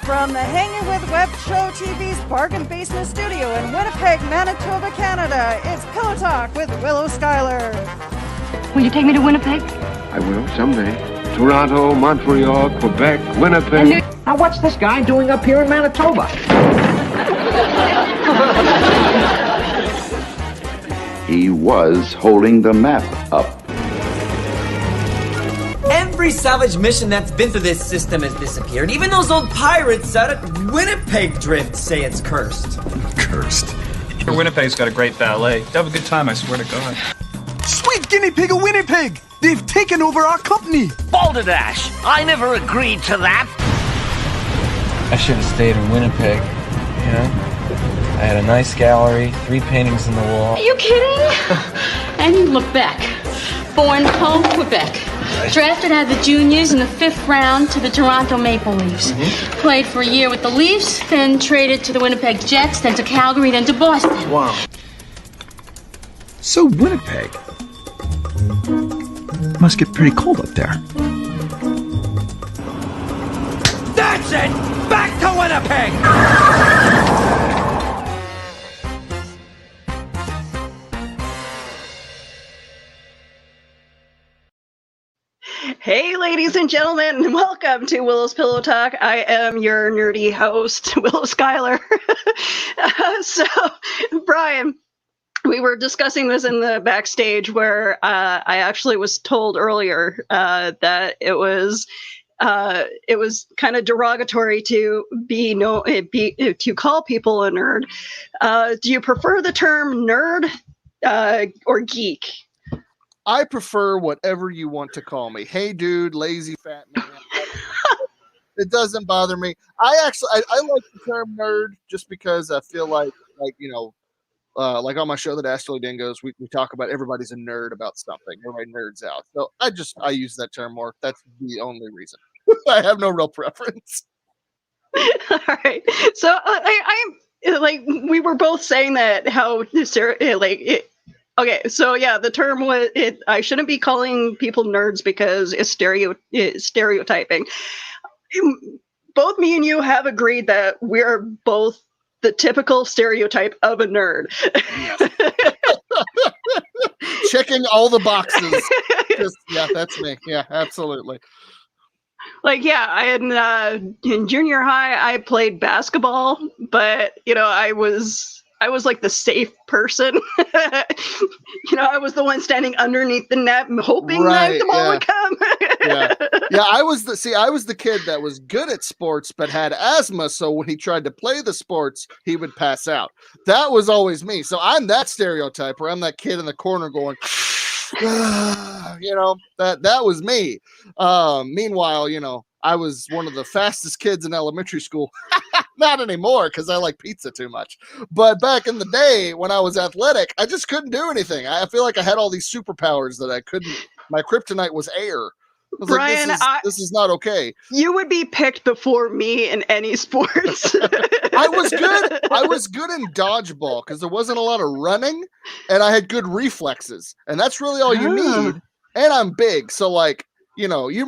From the Hanging with Web Show TV's Bargain Basement Studio in Winnipeg, Manitoba, Canada, it's Pillow Talk with Willow Schuyler. Will you take me to Winnipeg? I will, someday. Toronto, Montreal, Quebec, Winnipeg. Now what's this guy doing up here in Manitoba? He was holding the map up. Every salvage mission that's been through this system has disappeared. Even those old pirates out at Winnipeg Drift say it's cursed. Cursed. Winnipeg's got a great ballet. Have a good time, I swear to God. Sweet guinea pig of Winnipeg! They've taken over our company! Balderdash! I never agreed to that! I should have stayed in Winnipeg, you know? I had a nice gallery, 3 paintings in the wall. Are you kidding? And you look back. Born home, Quebec. Drafted out of the juniors in the 5th round to the Toronto Maple Leafs. Played for a year with the Leafs, then traded to the Winnipeg Jets, then to Calgary, then to Boston. Wow. So Winnipeg must get pretty cold up there. That's it! Back to Winnipeg! Hey, ladies and gentlemen, welcome to Willow's Pillow Talk. I am your nerdy host, Willow Schuyler. So, Brian, we were discussing this in the backstage where I actually was told earlier that it was kind of derogatory to to call people a nerd. Do you prefer the term nerd or geek? I prefer whatever you want to call me. Hey, dude, lazy fat man. It doesn't bother me. I like the term nerd just because I feel like like on my show, the Dastardly Dingoes, we talk about everybody's a nerd about something. Everybody nerds out. So I use that term more. That's the only reason. I have no real preference. All right. So I'm like, we were both saying that okay, so yeah, the term was I shouldn't be calling people nerds because it's stereotyping. Both me and you have agreed that we're both the typical stereotype of a nerd. Checking all the boxes. Yeah, that's me. Yeah, absolutely. Like, yeah, I had in junior high, I played basketball, but I was like the safe person. I was the one standing underneath the net hoping that the ball would come. Yeah, I was the kid that was good at sports but had asthma, so when he tried to play the sports, he would pass out. That was always me. So I'm that stereotype where I'm that kid in the corner going, that was me. Meanwhile, I was one of the fastest kids in elementary school. Not anymore because I like pizza too much. But back in the day when I was athletic, I just couldn't do anything. I feel like I had all these superpowers that I couldn't. My kryptonite was air. Brian, like, this is not okay. You would be picked before me in any sports. I was good in dodgeball because there wasn't a lot of running, and I had good reflexes, and that's really all you need. And I'm big, so like like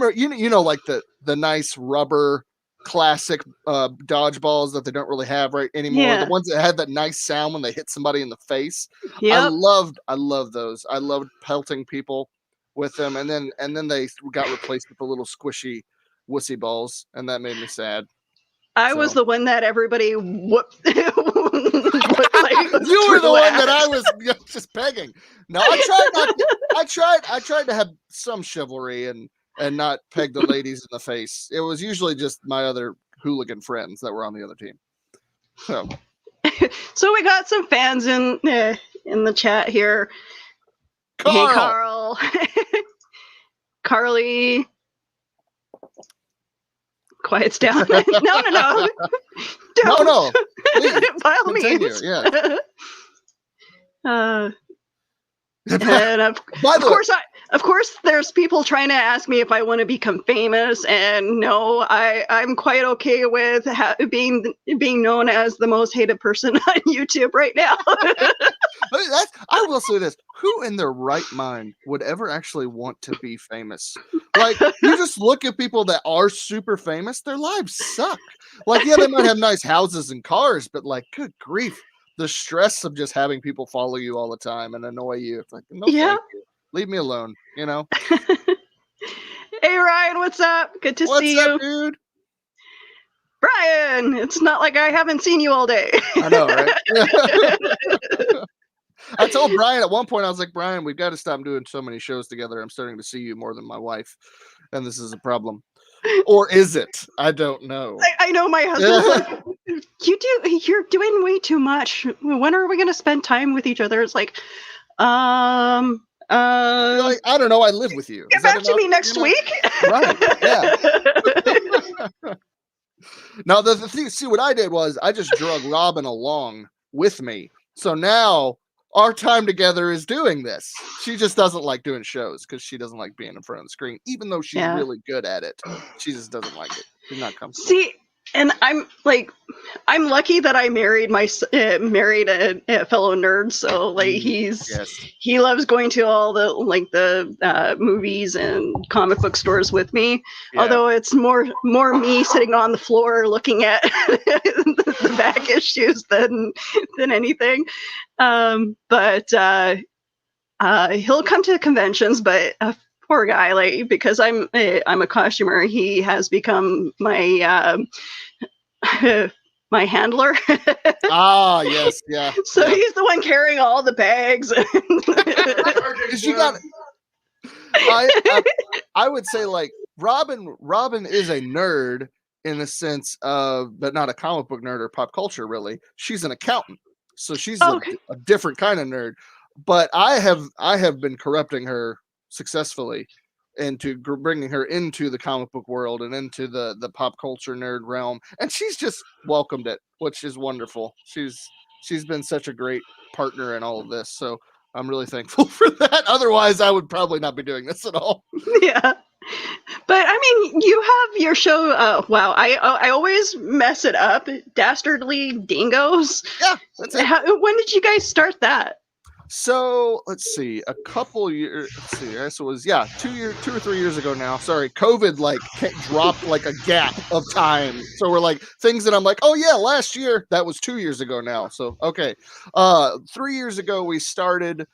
the nice rubber classic dodgeballs that they don't really have right anymore. Yeah. The ones that had that nice sound when they hit somebody in the face. Yep. I loved those. I loved pelting people with them, and then they got replaced with the little squishy wussy balls, and that made me sad. I was the one that everybody whooped. You were the one that I was just pegging. No, I tried to have some chivalry and not peg the ladies in the face. It was usually just my other hooligan friends that were on the other team. So we got some fans in the chat here. Carl. Hey, Carl. Carly. Quiets down. No. Don't. No. Please, by all continue. means. Yeah. And of course, Of course, there's people trying to ask me if I want to become famous, and no, I'm quite okay with being known as the most hated person on YouTube right now. I will say this: who in their right mind would ever actually want to be famous? Like, you just look at people that are super famous; their lives suck. Like, yeah, they might have nice houses and cars, but like, good grief, the stress of just having people follow you all the time and annoy you. It's like, no, yeah. thank you. Leave me alone, you know? Hey, Ryan, what's up? Good to see What's up, you. dude? Brian, it's not like I haven't seen you all day. I know, right? I told Brian at one point, I was like, Brian, we've got to stop doing so many shows together. I'm starting to see you more than my wife, and this is a problem. Or is it? I don't know. I know my husband's like, you're doing way too much. When are we going to spend time with each other? It's like, like, I don't know. I live with you. Get back to me next week. Right. Yeah. Now the thing. See, what I did was I just drug Robin along with me. So now our time together is doing this. She just doesn't like doing shows because she doesn't like being in front of the screen, even though she's really good at it. She just doesn't like it. She's not comfortable. See. And I'm lucky that I married married a fellow nerd. So like he loves going to all the movies and comic book stores with me. Yeah. Although it's more me sitting on the floor looking at the back issues than anything. But he'll come to conventions, but. Poor guy, like, because I'm a costumer, he has become my my handler. Ah, yes, yeah. So he's the one carrying all the bags. Because you got, I would say like Robin is a nerd in the sense of, but not a comic book nerd or pop culture really. She's an accountant, so she's a different kind of nerd. But I have been corrupting her successfully into bringing her into the comic book world and into the pop culture nerd realm, and she's just welcomed it, which is wonderful. She's been such a great partner in all of this, so I'm really thankful for that. Otherwise I would probably not be doing this at all. Yeah, but I mean, you have your show. Wow, I always mess it up. Dastardly Dingoes. Yeah, that's it. When did you guys start that? So let's see, a couple years. Let's see, so it was 2 or 3 years ago now. Sorry, COVID dropped like a gap of time. So we're like things that I'm like, oh yeah, last year. That was 2 years ago now. So okay, 3 years ago we started.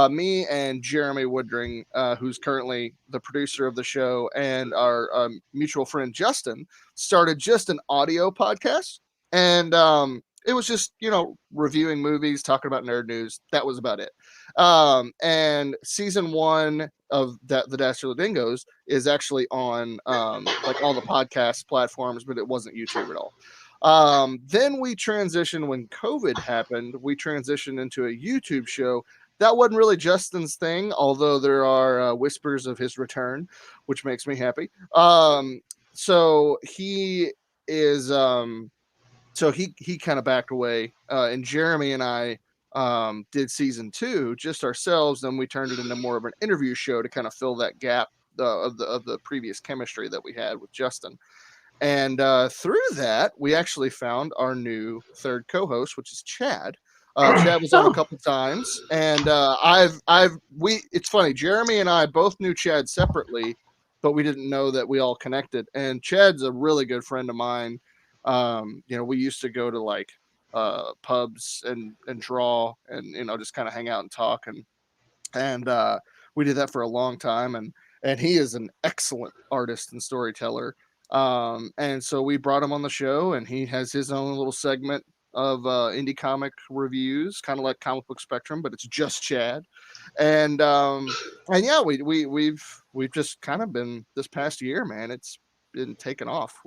Me and Jeremy Woodring, who's currently the producer of the show, and our mutual friend Justin started just an audio podcast, and it was just, reviewing movies, talking about nerd news. That was about it. And season 1 of the Dastardly Dingoes is actually on like all the podcast platforms, but it wasn't YouTube at all. Then we transitioned when COVID happened. We transitioned into a YouTube show. That wasn't really Justin's thing, although there are whispers of his return, which makes me happy. So he is... So he kind of backed away, and Jeremy and I did season 2 just ourselves. Then we turned it into more of an interview show to kind of fill that gap of the previous chemistry that we had with Justin. And through that, we actually found our new third co-host, which is Chad. Chad was on a couple times, and it's funny. Jeremy and I both knew Chad separately, but we didn't know that we all connected. And Chad's a really good friend of mine. We used to go to like pubs and draw and just kind of hang out and talk, and we did that for a long time, and he is an excellent artist and storyteller, and so we brought him on the show, and he has his own little segment of indie comic reviews, kind of like Comic Book Spectrum, but it's just Chad, and yeah, we've just kind of been, this past year, man, it's been taken off.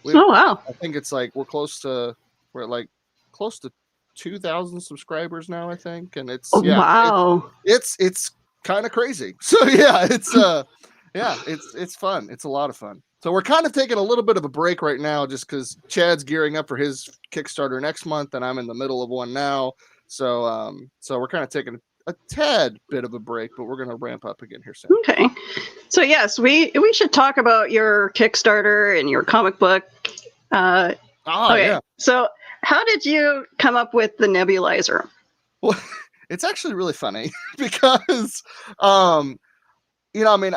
Oh wow! I think it's like we're like close to 2,000 subscribers now, I think, and it's wow. It's kind of crazy. So yeah, it's fun. It's a lot of fun. So we're kind of taking a little bit of a break right now, just because Chad's gearing up for his Kickstarter next month, and I'm in the middle of one now. So we're kind of taking a tad bit of a break, but we're going to ramp up again here soon. Okay. So yes, we should talk about your Kickstarter and your comic book. Okay. Yeah. So how did you come up with the Nebulizer? Well, it's actually really funny because, you know, I mean,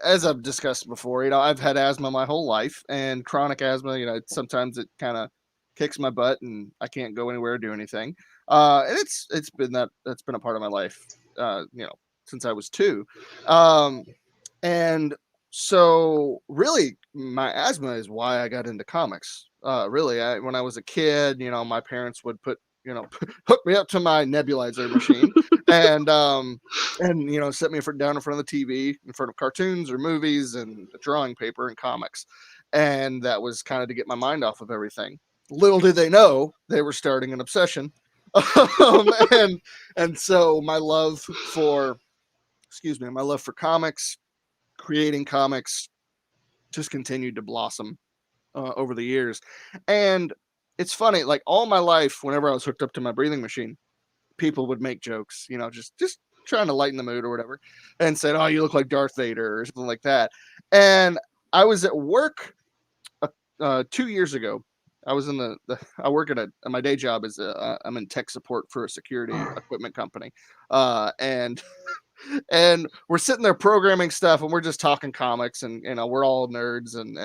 as I've discussed before, you know, I've had asthma my whole life, and chronic asthma, you know, sometimes it kind of kicks my butt and I can't go anywhere or do anything. And that's been a part of my life, you know, since I was 2. And so really my asthma is why I got into comics. Really, when I was a kid, you know, my parents would hook me up to my nebulizer machine and you know, set me down in front of the TV, in front of cartoons or movies and drawing paper and comics. And that was kind of to get my mind off of everything. Little did they know they were starting an obsession. And so my love for comics, creating comics, just continued to blossom over the years. And it's funny, like all my life, whenever I was hooked up to my breathing machine, people would make jokes, you know, just trying to lighten the mood or whatever, and said, "Oh, you look like Darth Vader," or something like that. And I was at work 2 years ago. I was in I work at my day job is I'm in tech support for a security equipment company, and we're sitting there programming stuff, and we're just talking comics, and you know, we're all nerds, and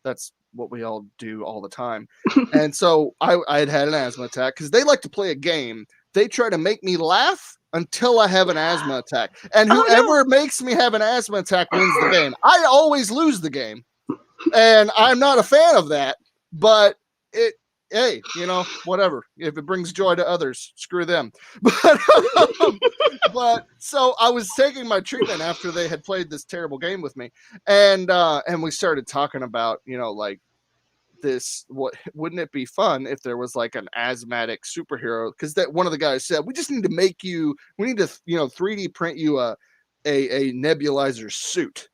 that's what we all do all the time. And so I had an asthma attack because they like to play a game. They try to make me laugh until I have an asthma attack, and whoever makes me have an asthma attack wins the game. I always lose the game, and I'm not a fan of that. But hey, you know, whatever. If it brings joy to others, screw them. But so I was taking my treatment after they had played this terrible game with me, and we started talking about, you know, like this. Wouldn't it be fun if there was like an asthmatic superhero? Because that one of the guys said, we need to, you know, 3D print you a nebulizer suit.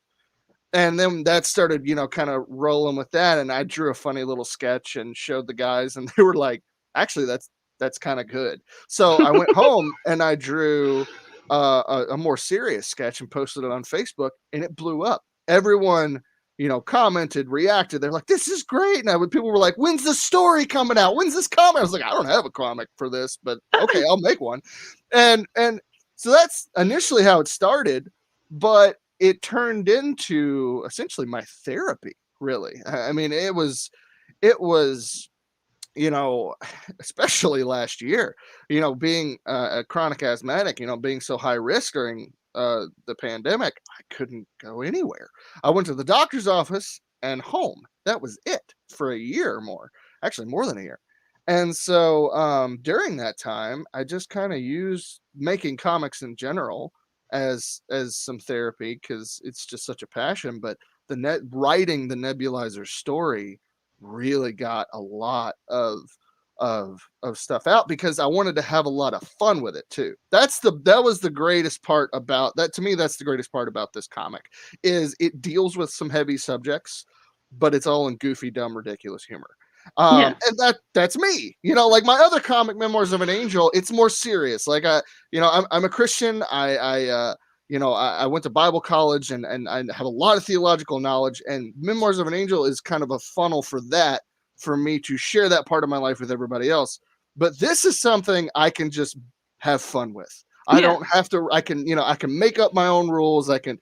And then that started, you know, kind of rolling with that. And I drew a funny little sketch and showed the guys, and they were like, actually, that's kind of good. So I went home and I drew a more serious sketch and posted it on Facebook, and it blew up. Everyone, you know, commented, reacted. They're like, this is great. And people were like, when's the story coming out? When's this comic? I was like, I don't have a comic for this, but okay, I'll make one. And so that's initially how it started, but it turned into essentially my therapy, really. I mean, it was, you know, especially last year, you know, being a chronic asthmatic, you know, being so high risk during the pandemic, I couldn't go anywhere. I went to the doctor's office and home. That was it for a year or more, actually more than a year. And so during that time, I just kind of used making comics in general as some therapy, because it's just such a passion. But writing the Nebulizer story really got a lot of stuff out, because I wanted to have a lot of fun with it too. That was the greatest part about that. To me, that's the greatest part about this comic, is it deals with some heavy subjects, but it's all in goofy, dumb, ridiculous humor. And that's me, you know, like my other comic, Memoirs of an Angel, it's more serious. Like you know, I'm a Christian. I you know, I went to Bible college, and I have a lot of theological knowledge, and Memoirs of an Angel is kind of a funnel for that, for me to share that part of my life with everybody else. But this is something I can just have fun with. I don't have to, I can make up my own rules. I can,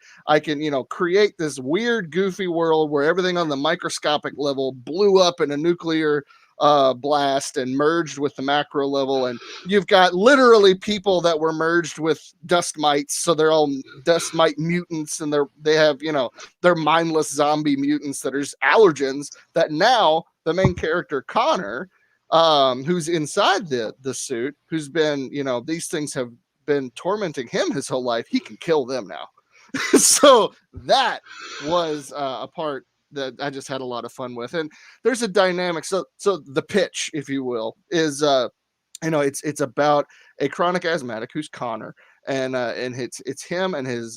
you know, create this weird, goofy world where everything on the microscopic level blew up in a nuclear blast and merged with the macro level. And you've got literally people that were merged with dust mites. So they're all dust mite mutants, and they have, you know, they're mindless zombie mutants that are just allergens that now the main character, Connor, who's inside the suit, who's been, you know, these things have been tormenting him his whole life, he can kill them now. So that was a part that I just had a lot of fun with. And there's a dynamic. So the pitch, if you will, is you know, it's about a chronic asthmatic who's Connor, and it's him and his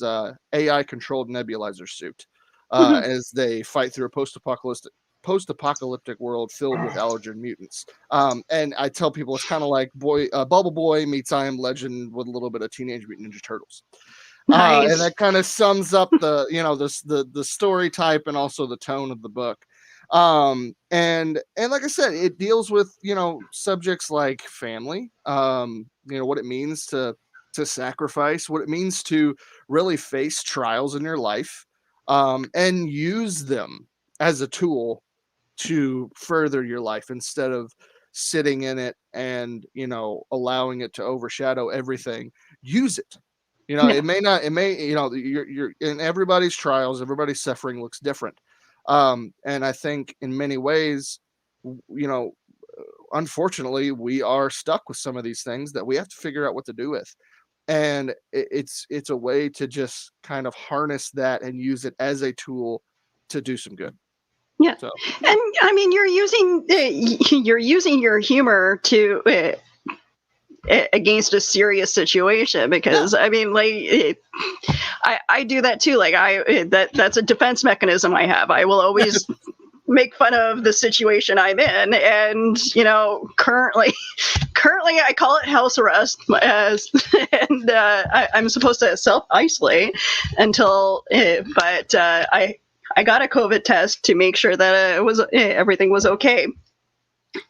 AI controlled nebulizer suit as they fight through a post-apocalyptic post-apocalyptic world filled with allergen mutants. And I tell people it's kind of like Bubble Boy meets I Am Legend with a little bit of Teenage Mutant Ninja Turtles. Nice. And that kind of sums up the, you know, the story type and also the tone of the book. And like I said, it deals with, you know, subjects like family, you know, what it means to sacrifice, what it means to really face trials in your life, and use them as a tool to further your life instead of sitting in it and, you know, allowing it to overshadow everything. Use it. You know, it may, you know, you're in everybody's trials, everybody's suffering looks different. And I think in many ways, you know, unfortunately, we are stuck with some of these things that we have to figure out what to do with. And it's a way to just kind of harness that and use it as a tool to do some good. Yeah. So. And I mean, you're using your humor to against a serious situation, because I mean, like, I do that too. Like that's a defense mechanism I have. I will always make fun of the situation I'm in, and you know, currently I call it house arrest, and I'm supposed to self-isolate until, but I got a COVID test to make sure that everything was okay.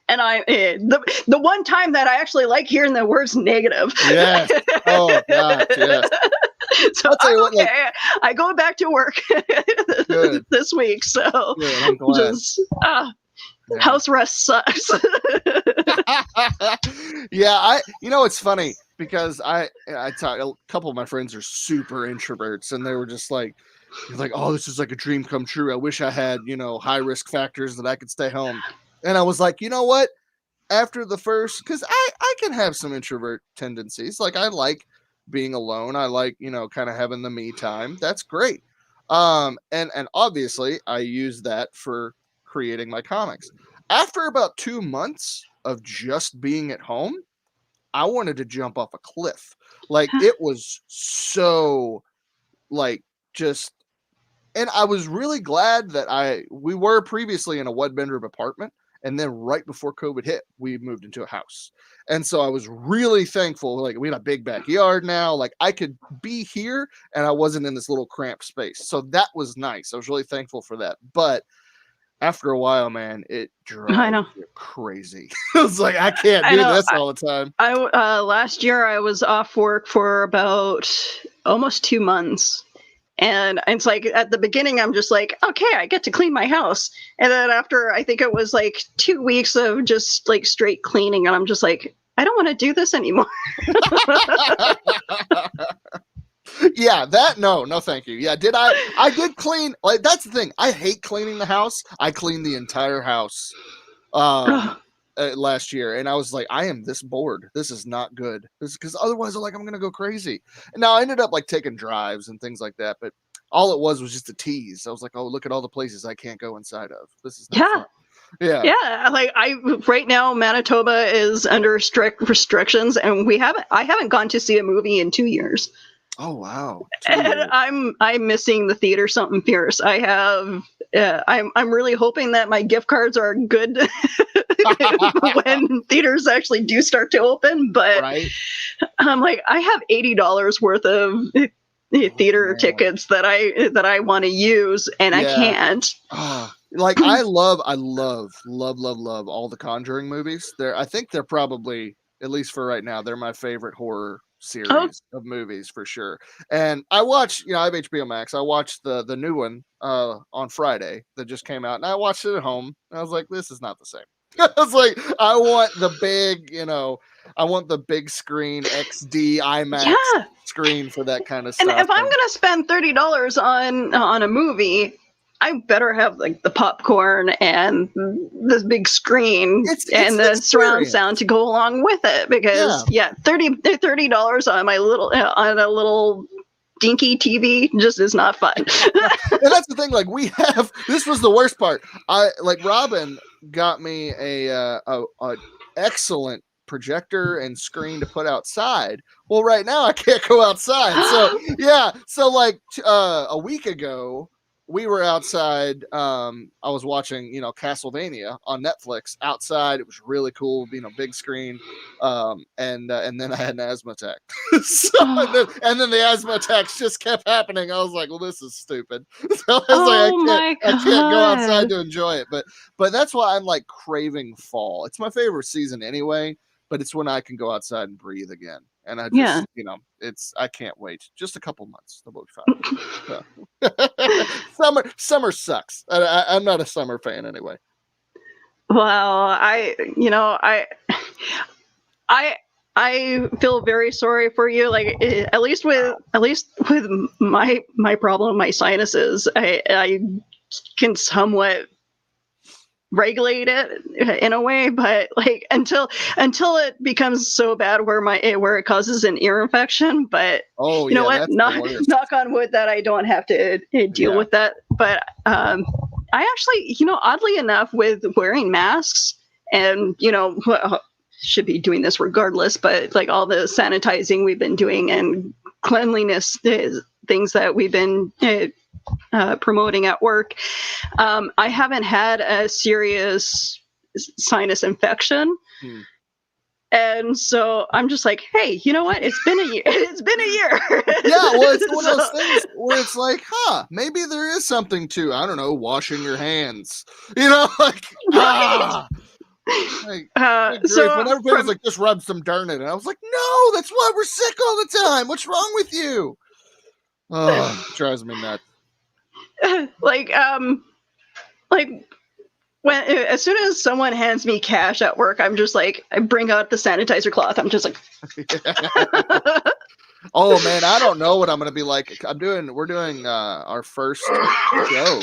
And the one time that I actually like hearing the words negative. Yes. Oh God. Yes. So I'm okay. Like, I go back to work this week. So good, I'm glad. Just house arrest sucks. Yeah, you know, it's funny because I talk, a couple of my friends are super introverts, and they were just like, oh, this is like a dream come true. I wish I had, you know, high risk factors that I could stay home. And I was like, you know what? After the first, because I can have some introvert tendencies. Like, I like being alone. I like, you know, kind of having the me time. That's great. And obviously I use that for creating my comics. After about 2 months of just being at home, I wanted to jump off a cliff. Like, it was so, like, just, and I was really glad that we were previously in a one-bedroom apartment. And then right before COVID hit, we moved into a house. And so I was really thankful. Like, we had a big backyard now. Like, I could be here and I wasn't in this little cramped space. So that was nice. I was really thankful for that. But after a while, man, it drove me crazy. I was like, I can't do this all the time. Last year I was off work for about almost 2 months. And it's like, at the beginning, I'm just like, okay, I get to clean my house. And then after, I think it was like 2 weeks of just like straight cleaning, and I'm just like, I don't want to do this anymore. Yeah, no, thank you. Yeah, I did clean. Like, that's the thing. I hate cleaning the house. I cleaned the entire house last year, and I was like, I am this bored. This is not good. Because otherwise, I'm going to go crazy. And now I ended up like taking drives and things like that, but all it was just a tease. I was like, oh, look at all the places I can't go inside of. This is not fun. Yeah. Like, right now, Manitoba is under strict restrictions, and I haven't gone to see a movie in 2 years. Oh wow! And I'm missing the theater something fierce. I have. I'm really hoping that my gift cards are good when theaters actually do start to open. But I'm like, I have $80 worth of theater tickets that I want to use, and I can't. Like, I love all the Conjuring movies. I think they're probably, at least for right now, they're my favorite horror series of movies for sure. And I watched, I have HBO Max. I watched the new one on Friday that just came out, and I watched it at home. And I was like, this is not the same. I was like, I want the big screen XD IMAX screen for that kind of stuff. And if I'm gonna spend $30 on a movie, I better have like the popcorn and this big screen and the surround sound to go along with it, because $30 on on a little dinky TV just is not fun. And that's the thing. Like, this was the worst part. Robin got me a excellent projector and screen to put outside. Well, right now I can't go outside. So like a week ago, we were outside. I was watching, Castlevania on Netflix outside. It was really cool, big screen. And then I had an asthma attack. and then the asthma attacks just kept happening. I was like, well, this is stupid. So I was I can't go outside to enjoy it. But that's why I'm like craving fall. It's my favorite season anyway, but it's when I can go outside and breathe again. And I just, I can't wait. Just a couple months. That'll be fine. Summer sucks. I'm not a summer fan anyway. Well, I feel very sorry for you. Like at least with my problem, my sinuses, I can somewhat regulate it in a way, but like until it becomes so bad where it causes an ear infection. But you know what? Knock on wood that I don't have to deal with that. But I actually, oddly enough, with wearing masks and should be doing this regardless, but like all the sanitizing we've been doing and cleanliness things that we've been promoting at work, I haven't had a serious sinus infection. And so I'm just like, hey, you know what? It's been a year. It's been a year. Yeah, well, it's one of those things where it's like, maybe there is something to, I don't know, washing your hands. Like, so when everybody was like, just rub some dirt in it. And I was like, no, that's why we're sick all the time. What's wrong with you? Oh, it drives me nuts. Like when as soon as someone hands me cash at work, I'm just like, I bring out the sanitizer cloth. I'm just like, oh man, I don't know what I'm gonna be like. We're doing our first show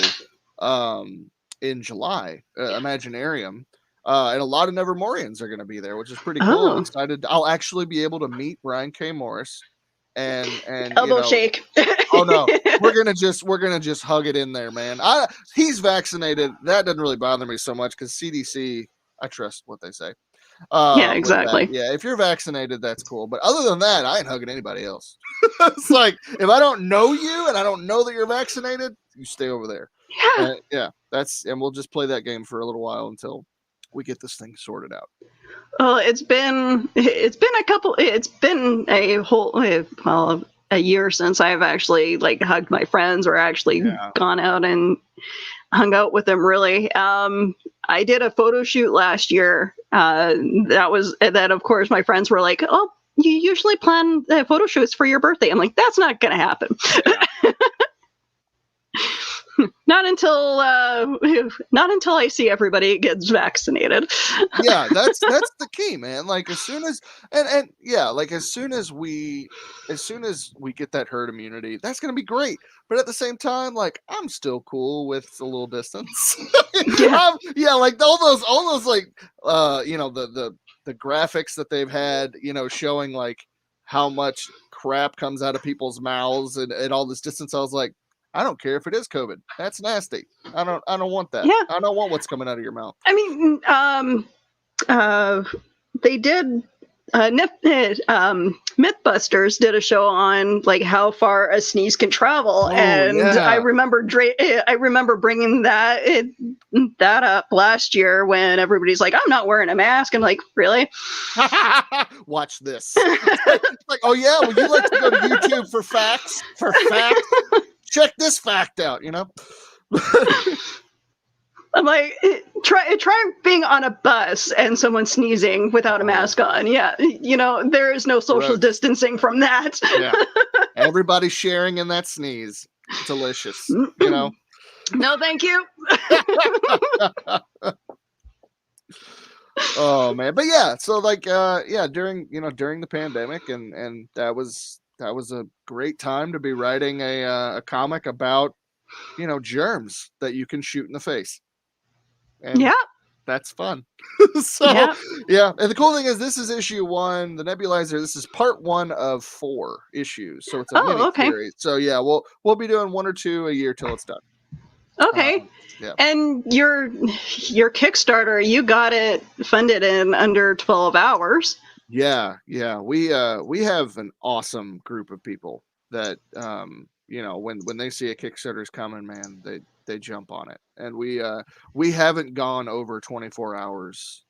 in July, Imaginarium. And a lot of Nevermorians are gonna be there, which is pretty cool. I'm excited. I'll actually be able to meet Brian K. Morris and elbow shake. Oh no, we're gonna just hug it in there, man. He's vaccinated. That doesn't really bother me so much because CDC, I trust what they say. Yeah, exactly. Yeah, if you're vaccinated, that's cool. But other than that, I ain't hugging anybody else. It's like, if I don't know you and I don't know that you're vaccinated, you stay over there. Yeah. And we'll just play that game for a little while until we get this thing sorted out. Well, it's been a year since I've actually like hugged my friends or actually gone out and hung out with them. Really, I did a photo shoot last year. That of course my friends were like, "Oh, you usually plan photo shoots for your birthday." I'm like, "That's not gonna happen." Not until I see everybody gets vaccinated. Yeah, that's the key, man. Like as soon as as soon as we get that herd immunity, that's gonna be great. But at the same time, like I'm still cool with a little distance. Like all those like the graphics that they've had, showing like how much crap comes out of people's mouths and all this distance. I was like, I don't care if it is COVID. That's nasty. I don't want that. Yeah. I don't want what's coming out of your mouth. I mean, they did Mythbusters did a show on like how far a sneeze can travel, I remember bringing that up last year when everybody's like, I'm not wearing a mask. I'm like, really? Watch this. Like, oh yeah, would you like to go to YouTube for facts? Check this fact out, I'm like, try being on a bus and someone sneezing without a mask on. Yeah, there is no social distancing from that. Yeah, everybody sharing in that sneeze. Delicious, No, thank you. Oh man, but yeah, so like during the pandemic, and that was a great time to be writing a comic about germs that you can shoot in the face. And that's fun. So and the cool thing is this is issue 1, the Nebulizer. This is part 1 of 4 issues, so it's a mini series. So yeah, we'll be doing 1 or 2 a year till it's done. Okay. And your Kickstarter, you got it funded in under 12 hours. Yeah. We have an awesome group of people that when they see a Kickstarter's coming, man, they jump on it. And we haven't gone over 24 hours.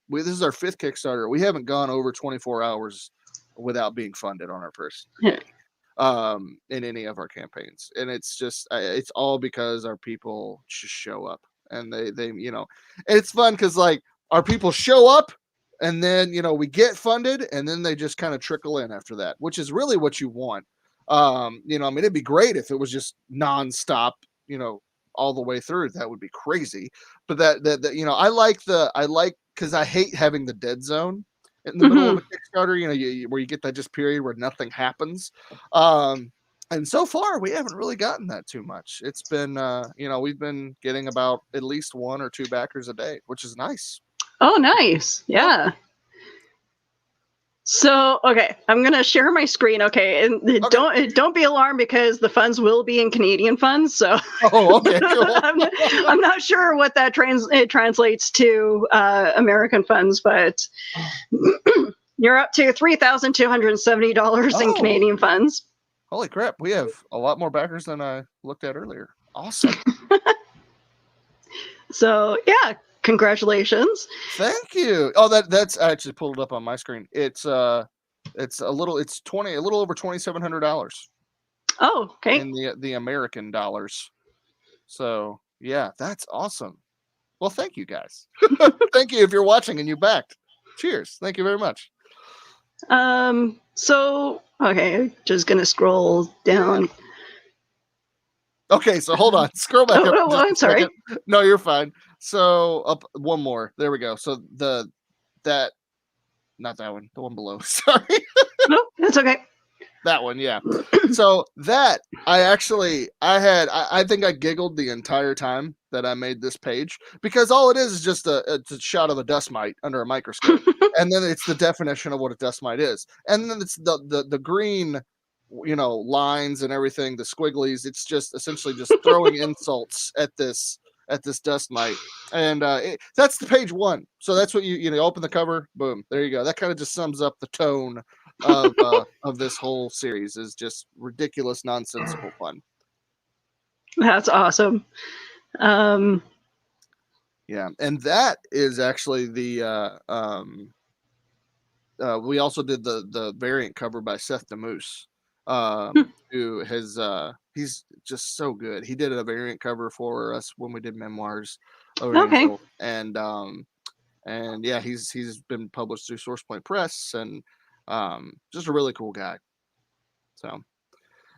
This is our 5th Kickstarter. We haven't gone over 24 hours without being funded on our first day, in any of our campaigns. And it's just, it's all because our people just show up, and they and it's fun because like our people show up, and then, we get funded, and then they just kind of trickle in after that, which is really what you want. It'd be great if it was just nonstop, all the way through. That would be crazy. But that I like because I hate having the dead zone in the middle of a Kickstarter, where you get that just period where nothing happens. And so far we haven't really gotten that too much. It's been, we've been getting about at least 1 or 2 backers a day, which is nice. Oh, nice. Yeah. So, okay, I'm going to share my screen. Okay. And don't be alarmed, because the funds will be in Canadian funds. So okay, cool. I'm not sure what that translates to American funds, but you're up to $3,270 in Canadian funds. Holy crap. We have a lot more backers than I looked at earlier. Awesome. So, yeah. Congratulations. Thank you. Oh, that's I actually pulled it up on my screen. It's a little over $2,700. Oh, okay. In the American dollars. So yeah, that's awesome. Well, thank you guys. Thank you if you're watching and you backed. Cheers. Thank you very much. So okay, just gonna scroll down. Okay, so hold on. Scroll back up. Oh, I'm sorry. No, you're fine. So up one more. There we go. So not that one, the one below. Sorry. No, that's okay. That one, yeah. So that I think I giggled the entire time that I made this page, because all it is just a shot of a dust mite under a microscope, and then it's the definition of what a dust mite is, and then it's the green, lines and everything, the squigglies. It's just essentially just throwing insults at this dust mite, and that's the page 1. So that's what you open the cover, boom, there you go. That kind of just sums up the tone of this whole series. Is just ridiculous, nonsensical fun. That's awesome. Yeah, and that is actually the we also did the variant cover by Seth DeMoose, who has he's just so good. He did a variant cover for us when we did Memoirs of Angel, and yeah, he's been published through SourcePoint Press, and just a really cool guy. So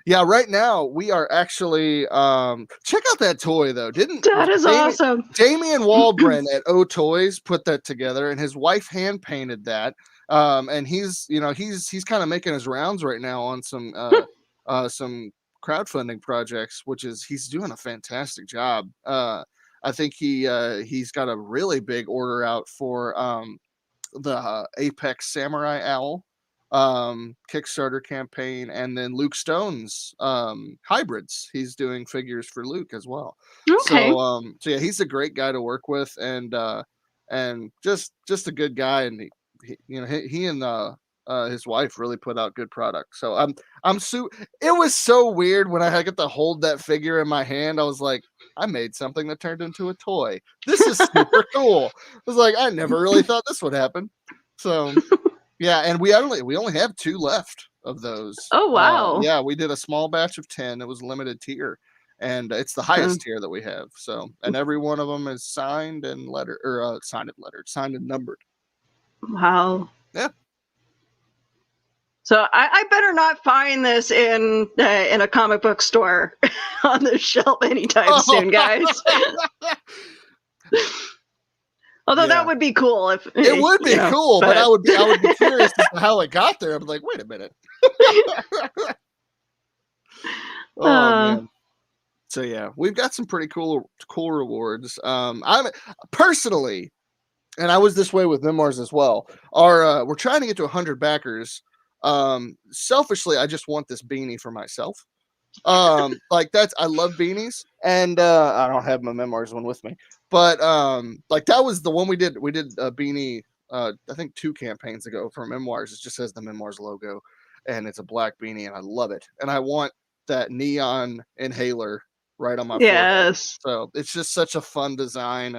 yeah, right now we are actually check out that toy though. That is awesome. Damian Walbren at O Toys put that together, and his wife hand painted that. And he's kind of making his rounds right now on some crowdfunding projects, which is, he's doing a fantastic job. I think he's got a really big order out for the Apex Samurai Owl Kickstarter campaign, and then Luke Stone's hybrids. He's doing figures for Luke as well. Okay. So yeah, he's a great guy to work with, and just a good guy, and he and his wife really put out good product. So it was so weird when I got to hold that figure in my hand. I was like, I made something that turned into a toy. This is super cool. I was like, I never really thought this would happen. So yeah, and we only have 2 left of those. Oh wow. Yeah, we did a small batch of 10. It was limited tier, and it's the highest tier that we have. So, and every one of them is signed and signed and numbered. Wow. Yeah. So I better not find this in a comic book store on the shelf anytime soon, guys. Although that would be cool if it would be cool, but I would be curious as to how it got there. I'm like, wait a minute. Man. So yeah, we've got some pretty cool rewards. I'm personally, and I was this way with Memoirs as well. We're trying to get to 100 backers. Selfishly, I just want this beanie for myself. I love beanies, and I don't have my Memoirs one with me, but that was the one we did a beanie I think 2 campaigns ago for Memoirs. It just says the Memoirs logo, and it's a black beanie, and I love it. And I want that neon inhaler right on my forehead. So it's just such a fun design,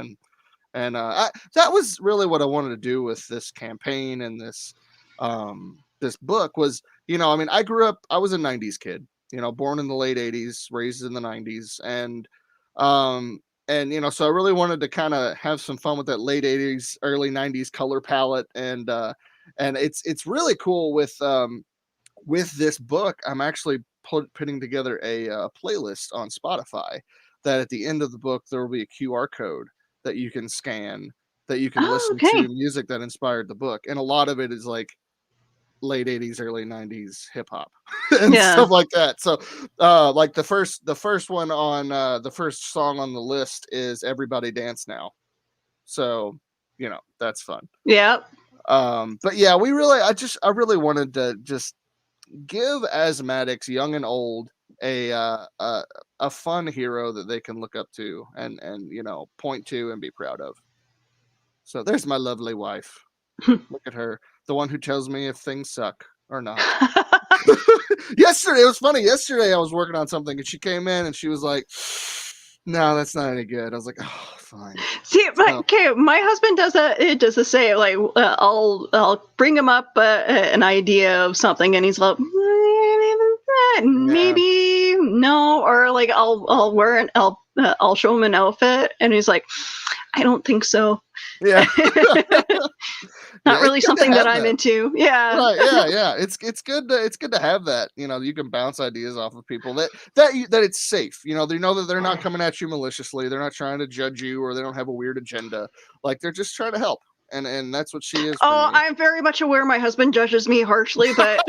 and that was really what I wanted to do with this campaign and this book was, you know, I mean, I was a 90s kid, you know, born in the late 80s, raised in the 90s, and you know, so I really wanted to kind of have some fun with that late 80s, early 90s color palette, and it's really cool with this book. I'm actually putting together a playlist on Spotify that at the end of the book there will be a QR code that you can scan, that you can listen to music that inspired the book, and a lot of it is like late 80s, early 90s hip hop and stuff like that. So like the first one on the first song on the list is Everybody Dance Now. So, you know, that's fun. But yeah, I really wanted to just give asthmatics, young and old, a fun hero that they can look up to and you know, point to and be proud of. So there's my lovely wife. Look at her, the one who tells me if things suck or not. Yesterday, it was funny. Yesterday I was working on something and she came in and she was like, no, that's not any good. I was like, oh, fine. See, my husband does that. It does the same. Like, I'll bring him up an idea of something, and he's like, maybe no, or like I'll show him an outfit, and he's like, I don't think so. Yeah. Not really something that I'm into. Yeah. Right. Yeah. It's good to have that. You know, you can bounce ideas off of people that it's safe. You know that they're not coming at you maliciously. They're not trying to judge you, or they don't have a weird agenda. Like, they're just trying to help. And that's what she is. Oh, I'm very much aware my husband judges me harshly, but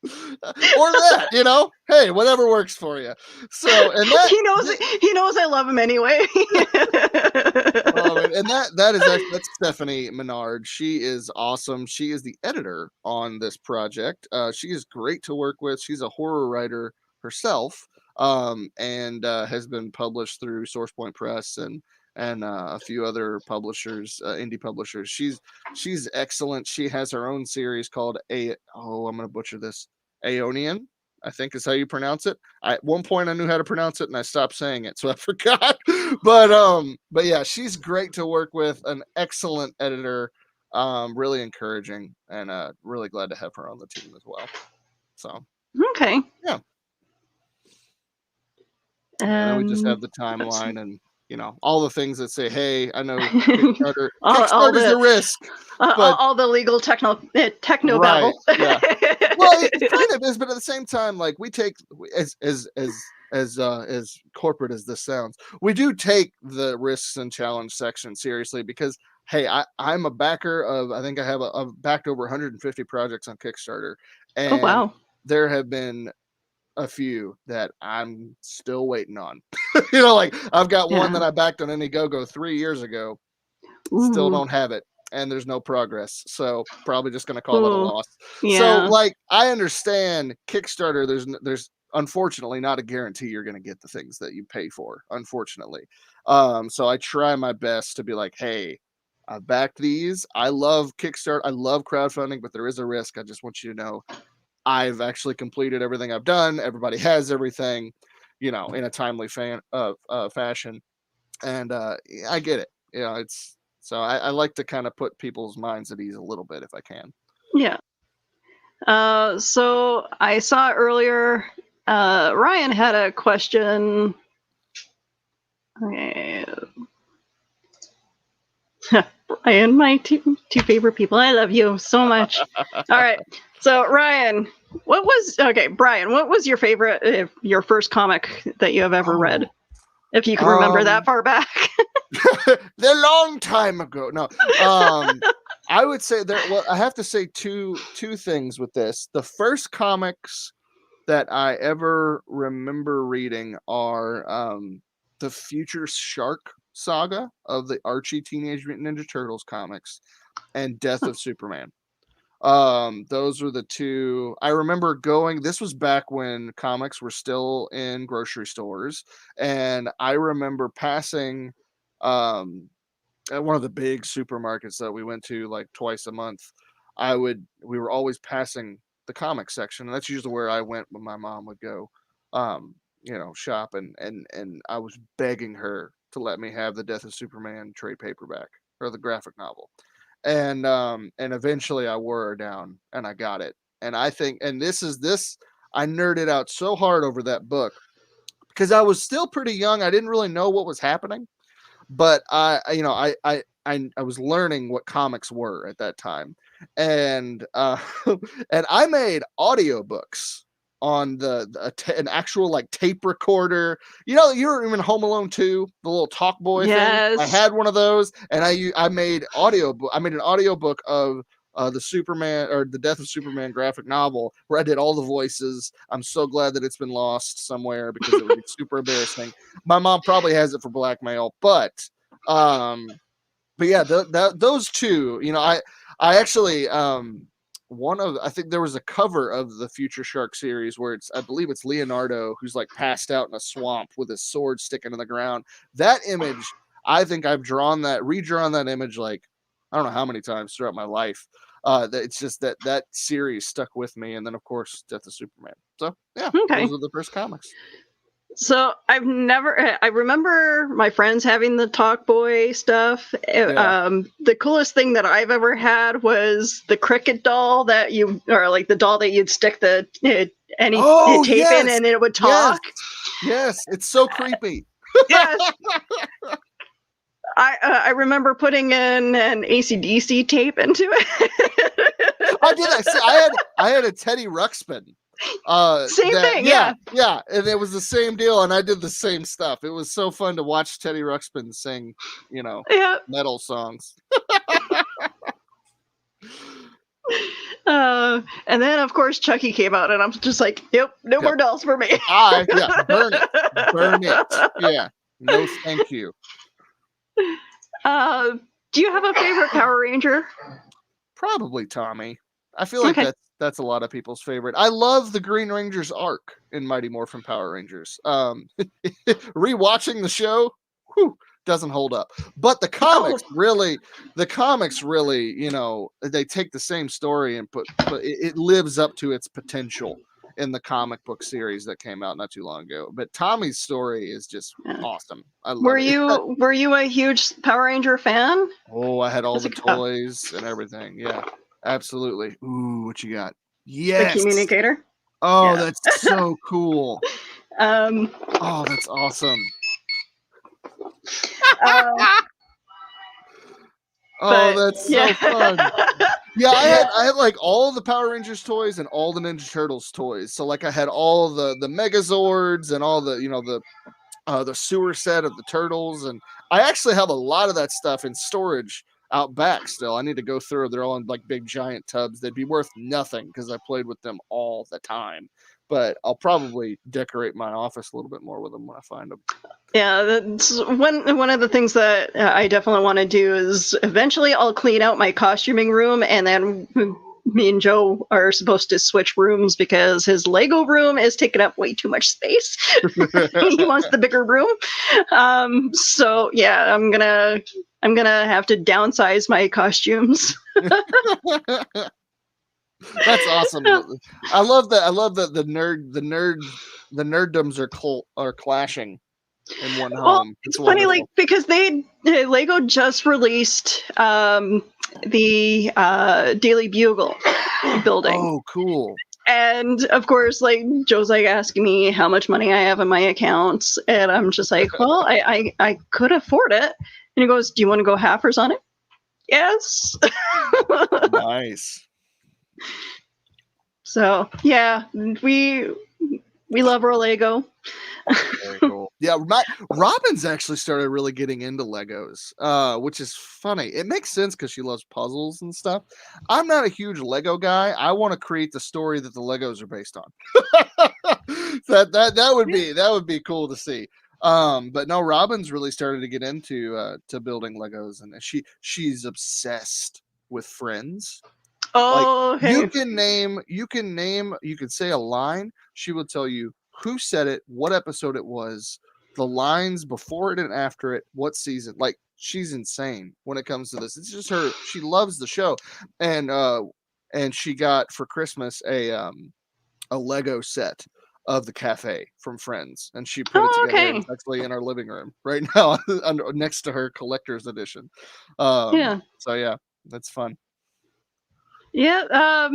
or that, you know, hey, whatever works for you. So, and that he knows I love him anyway. And that's Stephanie Menard. She is awesome. She is the editor on this project. She is great to work with. She's a horror writer herself, and has been published through SourcePoint Press and a few other publishers, indie publishers. She's excellent. She has her own series called I'm gonna butcher this. Aeonian, I think is how you pronounce it. At one point I knew how to pronounce it and I stopped saying it, so I forgot. But yeah, she's great to work with, an excellent editor, really encouraging, and really glad to have her on the team as well. So okay. Yeah. And then we just have the timeline and, you know, all the things that say, hey, I know Kickstarter's a risk. All the legal techno right, babble. Yeah. Well, it kind of is, but at the same time, like, we take as corporate as this sounds, we do take the risks and challenge section seriously because, hey, I'm a backer of, I think I've backed over 150 projects on Kickstarter, and there have been a few that I'm still waiting on. You know, like, I've got one that I backed on Indiegogo 3 years ago. Still don't have it, and there's no progress. So probably just gonna call it a loss. Yeah. So, like, I understand Kickstarter. There's unfortunately not a guarantee you're gonna get the things that you pay for. Unfortunately, so I try my best to be like, hey, I backed these. I love Kickstarter. I love crowdfunding, but there is a risk. I just want you to know I've actually completed everything I've done. Everybody has everything, you know, in a timely fashion. And I get it. You know, it's so I like to kind of put people's minds at ease a little bit if I can. Yeah. So I saw earlier, Ryan had a question. Okay. Ryan, my two favorite people. I love you so much. All right. So Ryan, Brian, what was your favorite, your first comic that you have ever read? If you can remember that far back. The long time ago. No. I would say I have to say two things with this. The first comics that I ever remember reading are the Future Shark saga of the Archie Teenage Mutant Ninja Turtles comics and Death of Superman. Those were the two I remember going. This was back when comics were still in grocery stores, and I remember passing at one of the big supermarkets that we went to like twice a month. We were always passing the comic section, and that's usually where I went when my mom would go, shop, and I was begging her to let me have the Death of Superman trade paperback or the graphic novel, and eventually I wore her down and I got it, and I think, and I nerded out so hard over that book because I was still pretty young. I didn't really know what was happening, but I was learning what comics were at that time, and and I made audiobooks on an actual like tape recorder. You were in Home Alone 2, the little talk boy thing. I had one of those, and I made an audiobook of the Superman or the Death of Superman graphic novel where I did all the voices. I'm so glad that it's been lost somewhere because it would be super embarrassing. My mom probably has it for blackmail, but yeah, those two, I actually, I think there was a cover of the Future Shark series where I believe it's Leonardo who's like passed out in a swamp with his sword sticking in the ground. That image, I think I've redrawn that image like, I don't know how many times throughout my life. It's just that series stuck with me. And then of course, Death of Superman. So yeah, those are the first comics. So I remember my friends having the Talk Boy stuff. The coolest thing that I've ever had was the Cricket doll or the doll that you'd stick the tape in and it would talk. Yes, it's so creepy. Yes. I remember putting in an AC/DC tape into it. I did that. I had a Teddy Ruxpin. Same thing, yeah, and it was the same deal, and I did the same stuff. It was so fun to watch Teddy Ruxpin sing, metal songs. And then of course Chucky came out, and I'm just like, no more dolls for me. Burn it. Yeah, no, thank you. Do you have a favorite Power Ranger? Probably Tommy. I feel like that's a lot of people's favorite. I love the Green Ranger's arc in Mighty Morphin Power Rangers. Rewatching the show, doesn't hold up. But the comics really, they take the same story and put it lives up to its potential in the comic book series that came out not too long ago. But Tommy's story is just awesome. I love it. Were you a huge Power Ranger fan? Oh, I had all the toys and everything. Yeah. Absolutely. Ooh, what you got? Yes. The communicator. Oh, that's so cool. Oh, that's awesome. That's so fun. Yeah, I had like all the Power Rangers toys and all the Ninja Turtles toys. So like I had all the Megazords and all the the sewer set of the Turtles, and I actually have a lot of that stuff in storage out back still. I need to go through. They're all in like big giant tubs. They'd be worth nothing because I played with them all the time. But I'll probably decorate my office a little bit more with them when I find them. Yeah, that's one of the things that I definitely want to do is eventually I'll clean out my costuming room, and then me and Joe are supposed to switch rooms because his Lego room is taking up way too much space. He wants the bigger room. So yeah, I'm gonna have to downsize my costumes. That's awesome. I love that. I love that the nerddoms are clashing in one home. Well, it's funny, like because Lego just released the Daily Bugle building. Oh, cool. And of course, like Joe's like asking me how much money I have in my accounts, and I'm just like, well, I could afford it. And he goes, "Do you want to go halfers on it?" Yes. Nice. So yeah, we love our Lego. Very cool. Yeah, Robin's actually started really getting into Legos, which is funny. It makes sense because she loves puzzles and stuff. I'm not a huge Lego guy. I want to create the story that the Legos are based on. that would be cool to see. But no, Robin's really started to get into to building Legos, and she's obsessed with Friends. Oh, like, you can say a line, she will tell you who said it, what episode it was, the lines before it and after it, what season. Like, she's insane when it comes to this. It's just her. She loves the show. And and she got for Christmas a Lego set of the cafe from Friends, and she put it together. It's actually in our living room right now, next to her collector's edition. So yeah, that's fun. Yeah,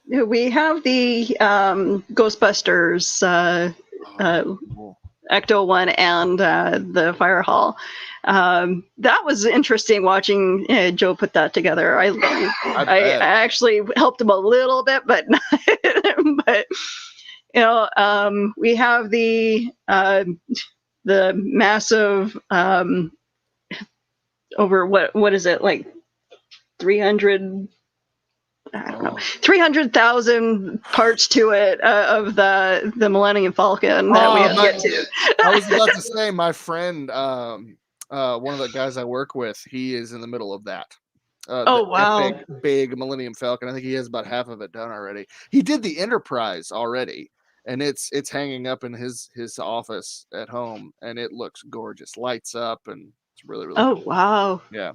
we have the Ghostbusters Ecto one and the Fire Hall. That was interesting watching Joe put that together. I actually helped him a little bit, but but we have the massive over what is it, like 300? I don't know, 300,000 parts to it of the Millennium Falcon that we have to get to. I was about to say, my friend, one of the guys I work with, he is in the middle of that. Wow! Big Millennium Falcon. I think he has about half of it done already. He did the Enterprise already, and it's hanging up in his office at home, and it looks gorgeous. Lights up, and it's really cool. Wow! Yeah.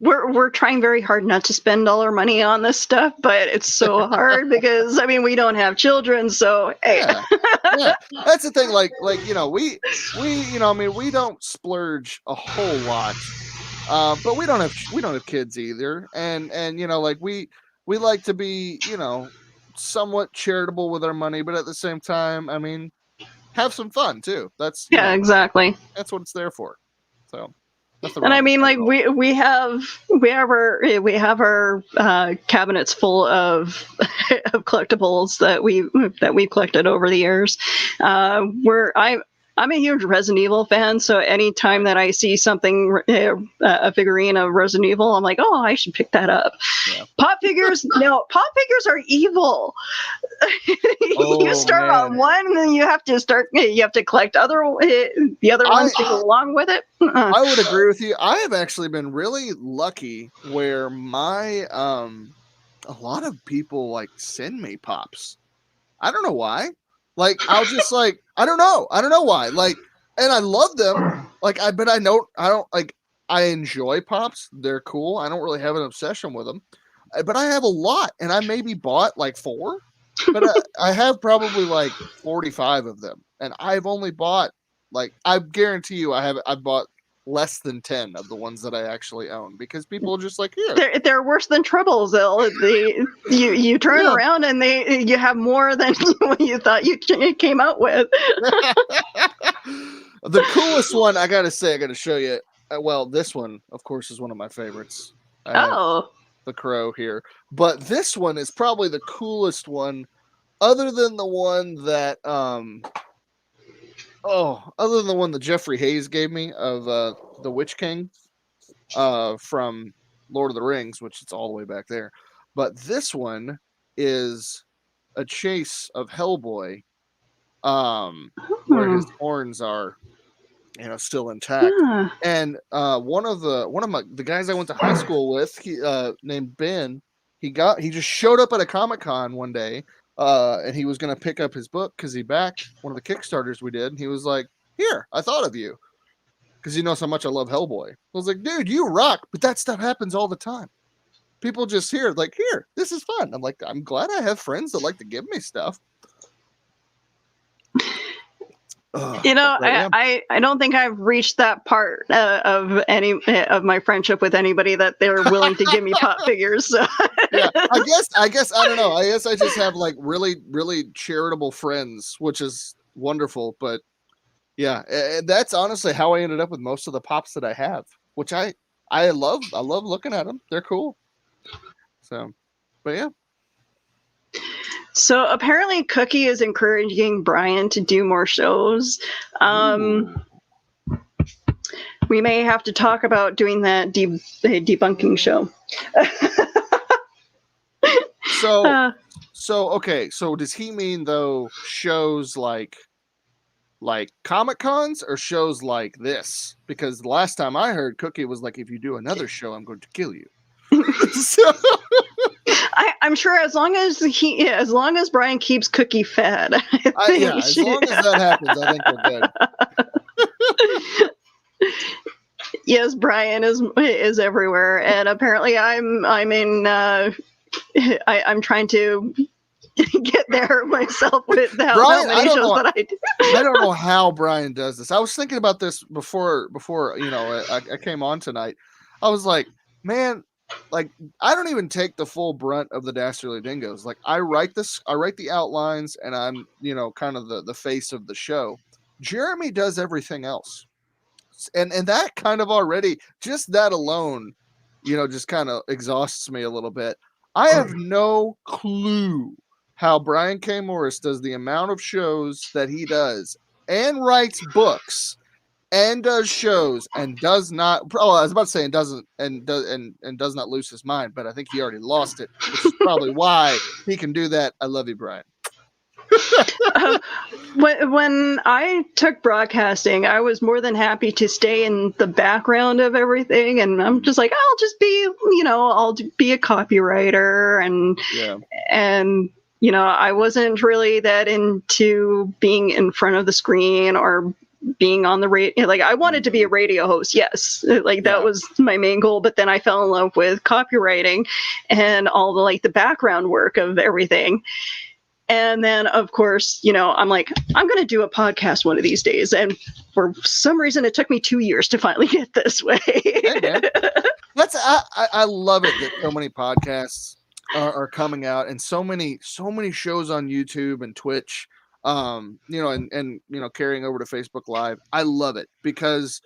We're trying very hard not to spend all our money on this stuff, but it's so hard because we don't have children, so hey. Yeah. That's the thing. Like we don't splurge a whole lot, but we don't have kids either, and we like to be somewhat charitable with our money, but at the same time, have some fun too. That's exactly. That's what it's there for. So. And we have our cabinets full of collectibles that we've collected over the years. I'm a huge Resident Evil fan, so anytime that I see something, a figurine of Resident Evil, I'm like, oh, I should pick that up. Yeah. Pop figures are evil. You start on one, and then you have to collect the other ones to go along with it. I would agree with you. I have actually been really lucky where my a lot of people send me pops. I don't know why. I'll just I don't know why. And I love them. I enjoy pops. They're cool. I don't really have an obsession with them, but I have a lot, and I maybe bought 4, but I have probably 45 of them, and I've only bought I guarantee you I've bought less than 10 of the ones that I actually own, because people are just here. They're worse than tribbles. You turn around and you have more than you thought you came out with. The coolest one, I gotta show you. Well, this one, of course, is one of my favorites. The crow here, but this one is probably the coolest one, other than the one that other than the one that Jeffrey Hayes gave me of the Witch King from Lord of the Rings, which it's all the way back there. But this one is a chase of Hellboy, where his horns are, still intact. And one of the guys I went to high school with, he named Ben, he just showed up at a Comic-Con one day. And he was going to pick up his book because he backed one of the Kickstarters we did. And he was like, here, I thought of you. Because he knows how much I love Hellboy. I was like, dude, you rock. But that stuff happens all the time. People just here, here, this is fun. I'm like, I'm glad I have friends that like to give me stuff. I don't think I've reached that part of any of my friendship with anybody that they're willing to give me pop figures. So. Yeah, I guess I don't know. I guess I just have really, really charitable friends, which is wonderful. But yeah, that's honestly how I ended up with most of the pops that I have, which I love. I love looking at them. They're cool. So, but yeah. So apparently Cookie is encouraging Brian to do more shows. We may have to talk about doing that debunking show. Okay. So does he mean though shows like Comic-Cons or shows like this? Because the last time I heard Cookie was like, if you do another show, I'm going to kill you. So I'm sure as long as Brian keeps Cookie fed. As long as that happens, I think we're good. Yes, Brian is everywhere, and apparently I'm trying to get there myself with how many shows that I do. I don't know how Brian does this. I was thinking about this before I came on tonight. I was like, man, like I don't even take the full brunt of the Dastardly Dingoes. Like I write the outlines, and I'm kind of the face of the show. Jeremy does everything else, and that kind of already, just that alone, just kind of exhausts me a little bit. I have no clue how Brian K. Morris does the amount of shows that he does, and writes books, and does shows, and does not. Oh, I was about to say and does not lose his mind, but I think he already lost it, which is probably why he can do that. I love you, Brian. When I took broadcasting, I was more than happy to stay in the background of everything, and I'm just like, I'll just be, I'll be a copywriter, and I wasn't really that into being in front of the screen or being on the radio. Like I wanted to be a radio host, yes, that was my main goal. But then I fell in love with copywriting and all the background work of everything. And then, of course, I'm like, I'm going to do a podcast one of these days. And for some reason, it took me 2 years to finally get this way. Hey, man. I love it that so many podcasts are coming out, and so many shows on YouTube and Twitch, and carrying over to Facebook Live. I love it because,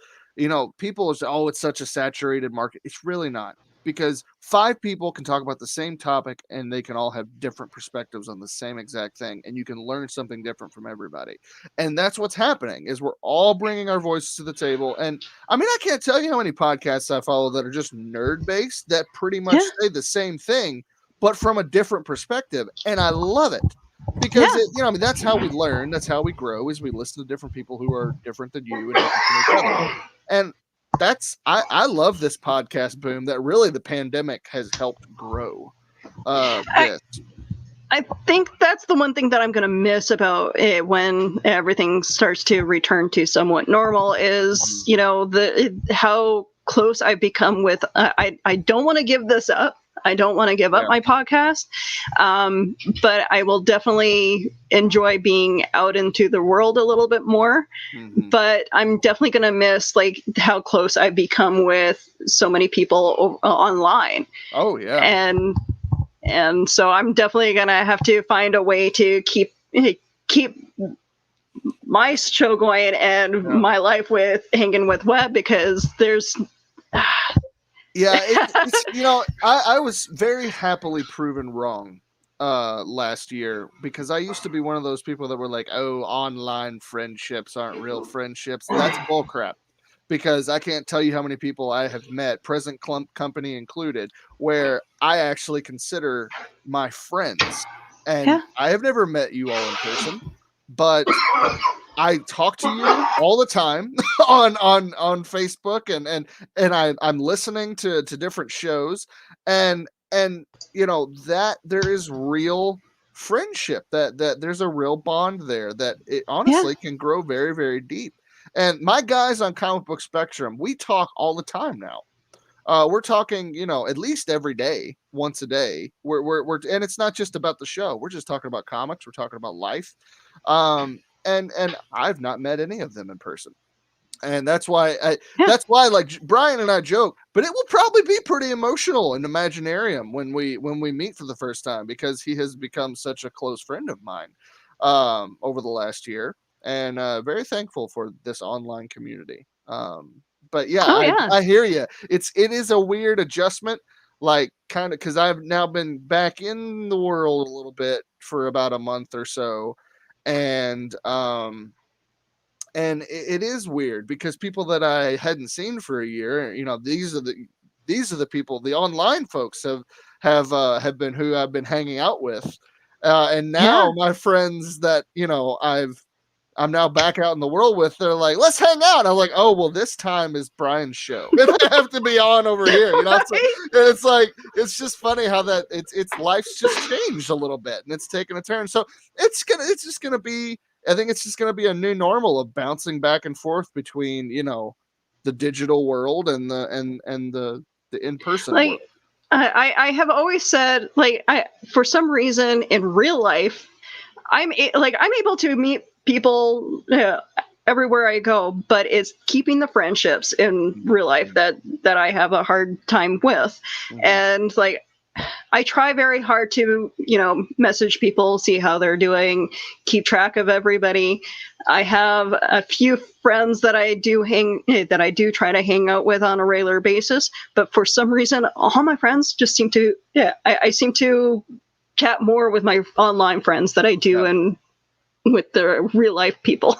people say, oh, it's such a saturated market. It's really not. Because 5 people can talk about the same topic, and they can all have different perspectives on the same exact thing, and you can learn something different from everybody. And that's what's happening, is we're all bringing our voices to the table. And I mean, I can't tell you how many podcasts I follow that are just nerd based that pretty much say the same thing, but from a different perspective. And I love it because that's how we learn. That's how we grow, is we listen to different people who are different than you and different from each other. And I love this podcast boom that really the pandemic has helped grow. I think that's the one thing that I'm going to miss about it when everything starts to return to somewhat normal is, how close I've become with, I don't want to give this up. I don't want to give up my podcast, but I will definitely enjoy being out into the world a little bit more. Mm-hmm. But I'm definitely going to miss how close I've become with so many people online. Oh yeah. And so I'm definitely going to have to find a way to keep my show going and my life with hanging with Webb, because there's yeah, I was very happily proven wrong last year, because I used to be one of those people that were like, oh, online friendships aren't real friendships. That's bullcrap, because I can't tell you how many people I have met, present company included, where I actually consider my friends. And I have never met you all in person, but I talk to you all the time on Facebook, and I'm listening to different shows, and that there is real friendship, that there's a real bond there, that it honestly can grow very, very deep. And my guys on Comic Book Spectrum, we talk all the time now. We're talking, at least every day, once a day. We're and it's not just about the show. We're just talking about comics. We're talking about life. And I've not met any of them in person. And that's why like Brian and I joke, but it will probably be pretty emotional in Imaginarium when we meet for the first time, because he has become such a close friend of mine over the last year, and very thankful for this online community. But I hear you. It is a weird adjustment, like kind of, because I've now been back in the world a little bit for about a month or so. And it is weird, because people that I hadn't seen for a year, these are the people, the online folks have been who I've been hanging out with, and now my friends that I'm now back out in the world with, they're like, let's hang out. I'm like, oh well, this time is Brian's show. I have to be on over here, So, and it's like, it's just funny how that it's life's just changed a little bit, and it's taken a turn. So I think it's just gonna be a new normal of bouncing back and forth between, the digital world and the in-person world. I have always said, like, for some reason in real life, I'm able to meet people everywhere I go, but it's keeping the friendships in real life that I have a hard time with. And like, I try very hard to, message people, see how they're doing, keep track of everybody. I have a few friends that I do try to hang out with on a regular basis, but for some reason, all my friends just seem to, I seem to chat more with my online friends than I do and with the real life people.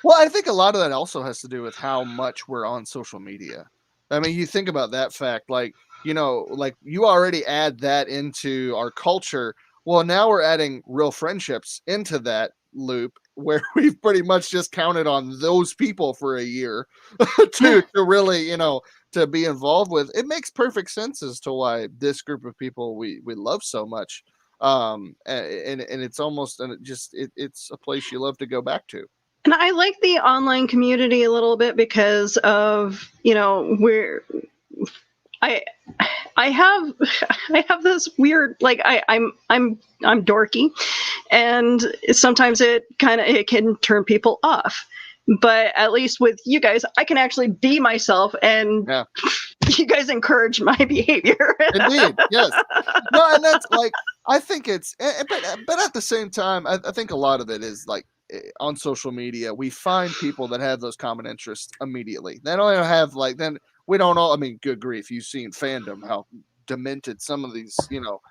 Well, I think a lot of that also has to do with how much we're on social media. I mean, you think about that fact, like you already add that into our culture. Well, now we're adding real friendships into that loop where we've pretty much just counted on those people for a year to really, to be involved with. It makes perfect sense as to why this group of people we love so much. And it's almost, it's a place you love to go back to. And I like the online community a little bit because of, I have this weird, like, I'm dorky, and sometimes it can turn people off. But at least with you guys, I can actually be myself, and you guys encourage my behavior. Indeed, yes. No, and that's like, I think it's, but at the same time, I think a lot of it is like, on social media, we find people that have those common interests immediately. They don't have then we don't all, I mean, good grief, you've seen fandom, how demented some of these,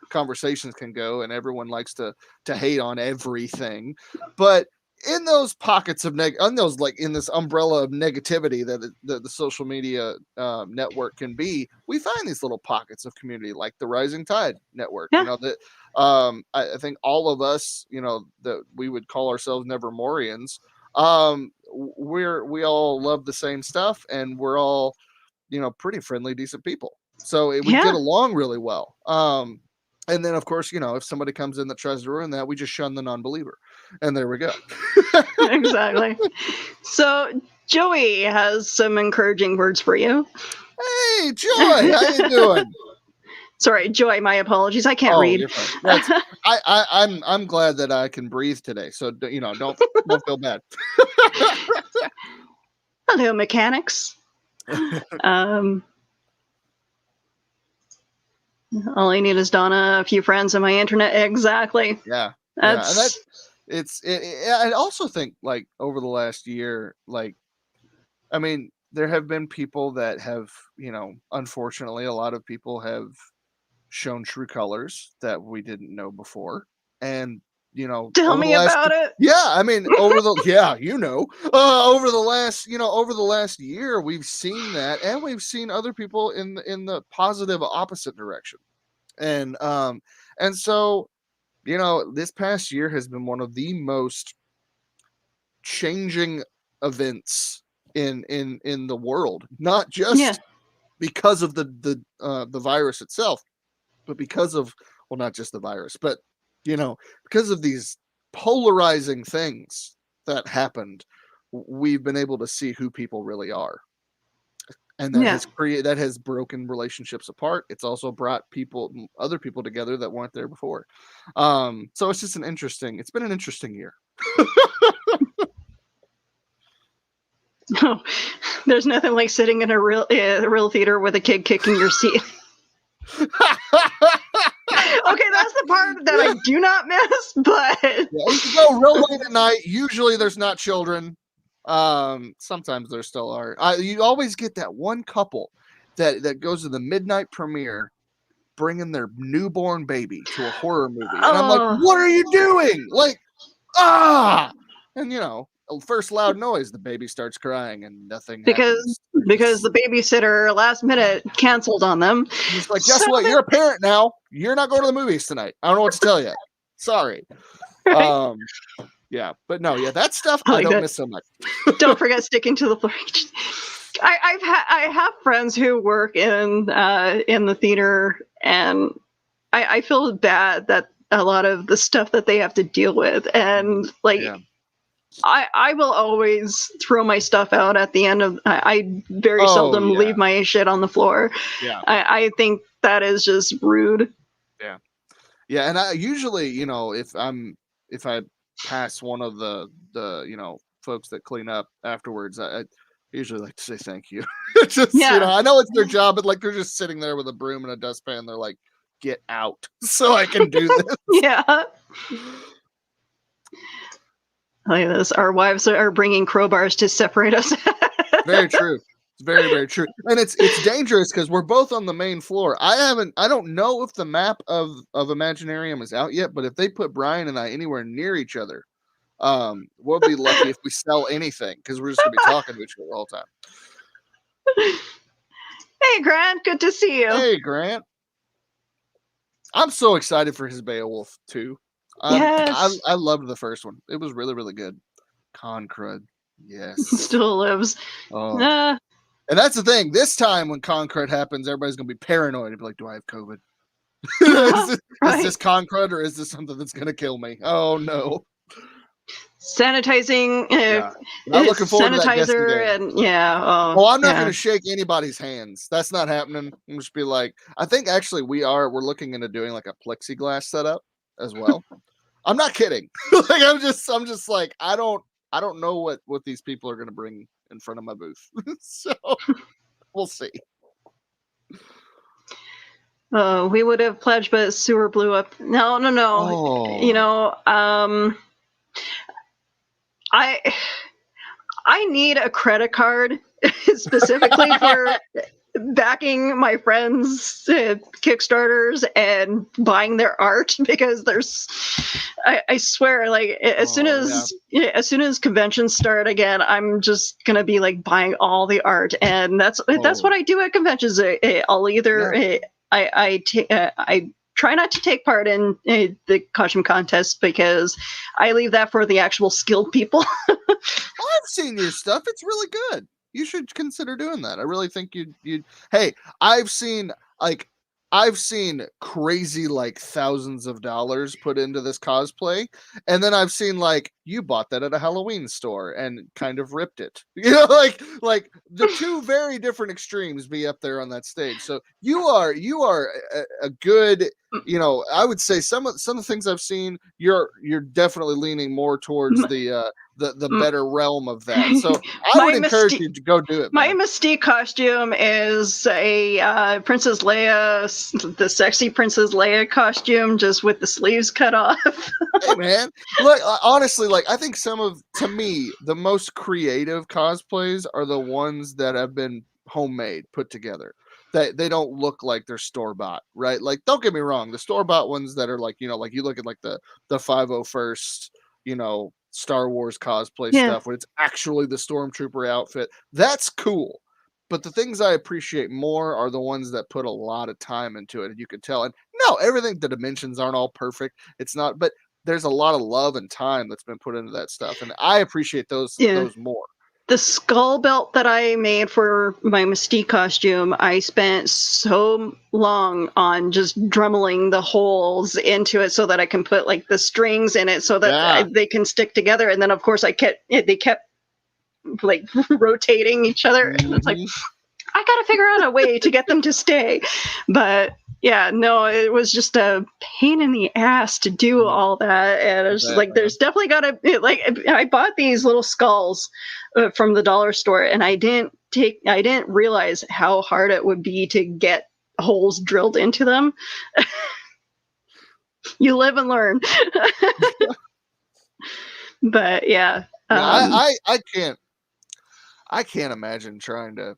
conversations can go, and everyone likes to hate on everything. But in those pockets of in this umbrella of negativity that the social media network can be, we find these little pockets of community, like the Rising Tide Network. That I think all of us, that we would call ourselves Nevermorians, we all love the same stuff, and we're all, pretty friendly, decent people. So we get along really well. And then, of course, if somebody comes in that tries to ruin that, we just shun the non-believer. And there we go. Exactly. So Joey has some encouraging words for you. Hey, Joy, how you doing? Sorry, Joy, my apologies. I can't read. You're fine. I'm glad that I can breathe today. So, don't feel bad. Hello, mechanics. All I need is Donna, a few friends, and my internet. Exactly. Yeah. I also think, like, over the last year, like, I mean, there have been people that have, unfortunately, a lot of people have shown true colors that we didn't know before. And, tell me about it. Yeah. I mean, over the last year, we've seen that, and we've seen other people in the positive opposite direction. And so, this past year has been one of the most changing events in the world, not just because of the virus itself, but because of, well, not just the virus, but because of these polarizing things that happened, we've been able to see who people really are. And that has broken relationships apart. It's also brought other people together that weren't there before. So it's been an interesting year. No, there's nothing like sitting in a real theater with a kid kicking your seat. Okay, that's the part that I do not miss, but you can go real late at night. Usually there's not children. Sometimes there still are. You always get that one couple that goes to the midnight premiere bringing their newborn baby to a horror movie. And I'm like, what are you doing? Like, and first loud noise, the baby starts crying and nothing happens. Because the babysitter last minute canceled on them. He's like, guess what? You're a parent now. You're not going to the movies tonight. I don't know what to tell you. Sorry. Right. Yeah, but no, that stuff I don't miss so much. Don't forget sticking to the floor. I have friends who work in the theater, and I feel bad that a lot of the stuff that they have to deal with, and I will always throw my stuff out at the end of. I very seldom leave my shit on the floor. Yeah, I think that is just rude. Yeah, and I usually, if I pass one of the folks that clean up afterwards, I usually like to say thank you. Just I know it's their job, but like they're just sitting there with a broom and a dustpan. They're like, get out, so I can do this. Yeah. Like this, our wives are bringing crowbars to separate us. Very true. It's very, very true. And it's dangerous because we're both on the main floor. I don't know if the map of Imaginarium is out yet, but if they put Brian and I anywhere near each other, we'll be lucky if we sell anything because we're just gonna be talking to each other all the time. Hey Grant, good to see you. Hey Grant. I'm so excited for his Beowulf too. Yes. I loved the first one. It was really, really good. Concrud. Yes. Still lives. Oh. And that's the thing. This time when Concrud happens, everybody's going to be paranoid. Be like, do I have COVID? Is this Concrud or is this something that's going to kill me? Oh, no. Sanitizing. Not looking forward to that sanitizer and I'm not going to shake anybody's hands. That's not happening. I'm just be like, I think actually we're looking into doing like a plexiglass setup as well. I'm not kidding. Like I'm just like I don't know what these people are going to bring in front of my booth. So we'll see. We would have pledged, but sewer blew up. No. Oh. I need a credit card specifically for backing my friends' Kickstarters and buying their art because I swear, like as soon as conventions start again, I'm just gonna be like buying all the art, and that's what I do at conventions. I'll either I try not to take part in the costume contest because I leave that for the actual skilled people. I've seen your stuff. It's really good. You should consider doing that. I really think you'd. Hey, I've seen crazy like thousands of dollars put into this cosplay, and then I've seen like you bought that at a Halloween store and kind of ripped it. Like the two very different extremes be up there on that stage. So you are a good. I would say some of the things I've seen, you're definitely leaning more towards the better realm of that. So I would encourage you to go do it. My Mystique costume is a Princess Leia, the sexy Princess Leia costume, just with the sleeves cut off. Hey man, look, honestly, like I think to me, the most creative cosplays are the ones that have been homemade, put together. They don't look like they're store-bought, right? Like, don't get me wrong, the store-bought ones that are like, like you look at like the 501st, Star Wars cosplay stuff when it's actually the Stormtrooper outfit, that's cool. But the things I appreciate more are the ones that put a lot of time into it, and you can tell. And no, the dimensions aren't all perfect. It's not, but there's a lot of love and time that's been put into that stuff, and I appreciate those more. The skull belt that I made for my Mystique costume, I spent so long on just drummeling the holes into it so that I can put like the strings in it so that they can stick together. And then of course they kept like rotating each other. And it's like, I got to figure out a way to get them to stay. But yeah, no, it was just a pain in the ass to do all that. And it was just like, there's definitely got to, like, I bought these little skulls from the dollar store, and I didn't realize how hard it would be to get holes drilled into them. You live and learn. But yeah. I can't imagine trying to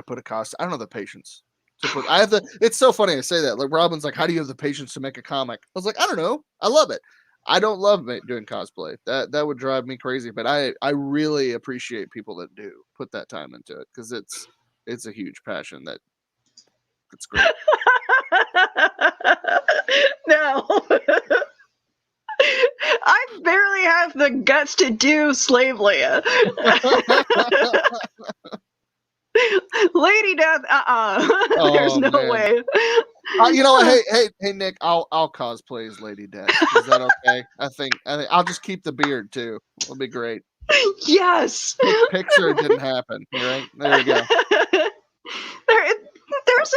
put a costume. I don't have the patience. It's so funny I say that. Like Robin's like, how do you have the patience to make a comic? I was like, I don't know. I love it. I don't love doing cosplay. That would drive me crazy. But I really appreciate people that do put that time into it because it's a huge passion. That's great. No. I barely have the guts to do Slave Leia. Lady Death, there's no way. You know what? Hey, Nick, I'll cosplay as Lady Death. Is that okay? I think I'll just keep the beard too. It'll be great. Yes. Picture it didn't happen. Right there we go.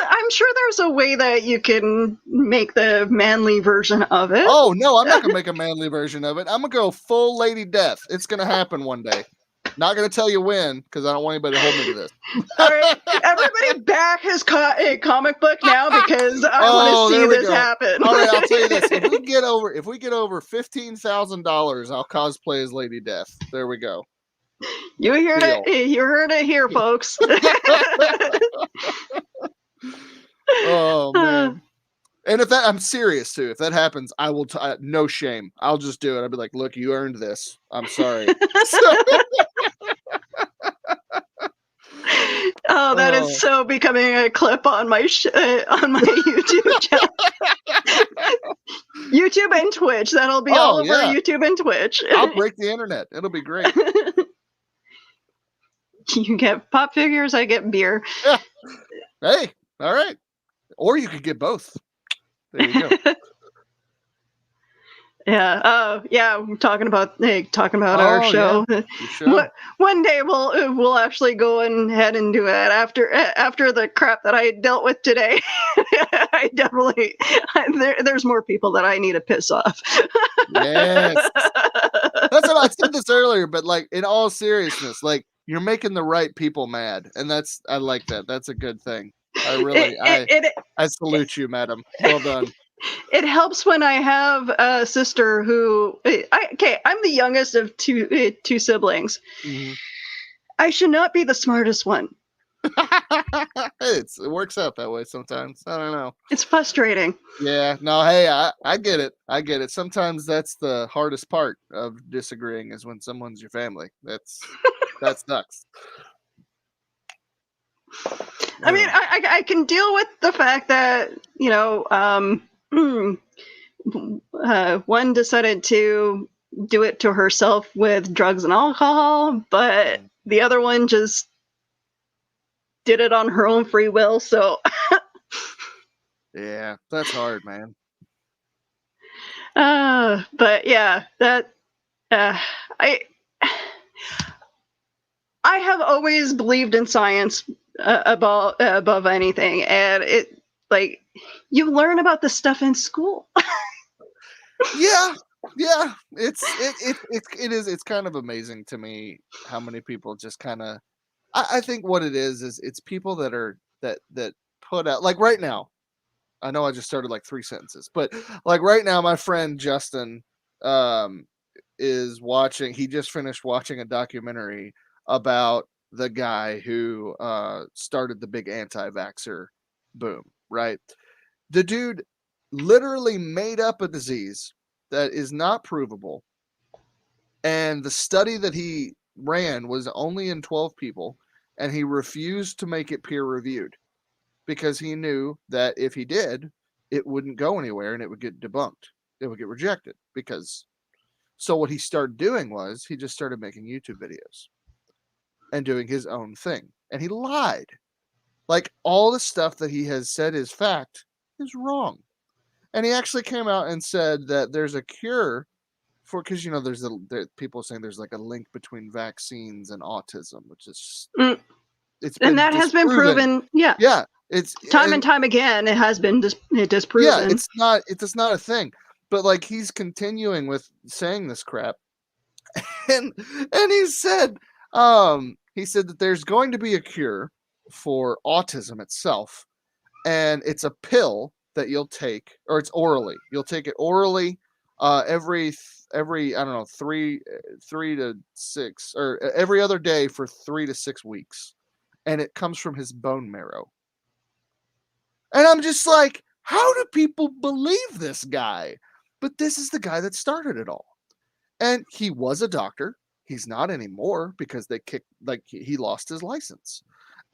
I'm sure there's a way that you can make the manly version of it. Oh no, I'm not gonna make a manly version of it. I'm gonna go full Lady Death. It's gonna happen one day. Not gonna tell you when, because I don't want anybody to hold me to this. All right, everybody back his comic book now, because I want to see this happen. All right, I'll tell you this: if we get over $15,000, I'll cosplay as Lady Death. There we go. You heard it here, folks. Oh man. And if that, I'm serious too. If that happens, I will. No shame. I'll just do it. I'll be like, "Look, you earned this. I'm sorry." Oh, that is so becoming a clip on my YouTube channel. YouTube and Twitch. That'll be all over YouTube and Twitch. I'll break the internet. It'll be great. You get pop figures. I get beer. Yeah. Hey, all right. Or you could get both. There you go. Yeah. We're talking about our show. Yeah. One day we'll actually go ahead and do it after the crap that I dealt with today. I definitely there's more people that I need to piss off. Yes. That's what I said this earlier, but like in all seriousness, like you're making the right people mad, and I like that. That's a good thing. I salute you, madam. Well done. It helps when I have a sister who I'm the youngest of two siblings. Mm-hmm. I should not be the smartest one. It works out that way sometimes. I don't know. It's frustrating. Yeah. No, hey, I get it. I get it. Sometimes that's the hardest part of disagreeing is when someone's your family. That sucks. I mean, I can deal with the fact that, one decided to do it to herself with drugs and alcohol, but the other one just did it on her own free will. So yeah, that's hard, man. But yeah, that I have always believed in science above anything, and it like you learn about this stuff in school. yeah, it's kind of amazing to me how many people just kind of. I think what it is it's people that are that put out, like right now. I know I just started like 3 sentences, but like right now, my friend Justin is watching. He just finished watching a documentary about the guy who started the big anti-vaxxer boom, right? The dude literally made up a disease that is not provable. And the study that he ran was only in 12 people, and he refused to make it peer-reviewed because he knew that if he did, it wouldn't go anywhere and it would get debunked. It would get rejected so what he started doing was he just started making YouTube videos and doing his own thing. And he lied. Like all the stuff that he has said is fact is wrong. And he actually came out and said that there's a cure for, because there's people saying there's like a link between vaccines and autism, which is that has been proven. Yeah, it's time and time again. It has been disproven. Yeah, it's not a thing. But like he's continuing with saying this crap, and he said that there's going to be a cure for autism itself, and it's a pill that you'll take, or it's orally. You'll take it orally every I don't know 3 to 6 or every other day for 3 to 6 weeks, and it comes from his bone marrow. And I'm just like, how do people believe this guy? But this is the guy that started it all, and he was a doctor. He's not anymore because he lost his license.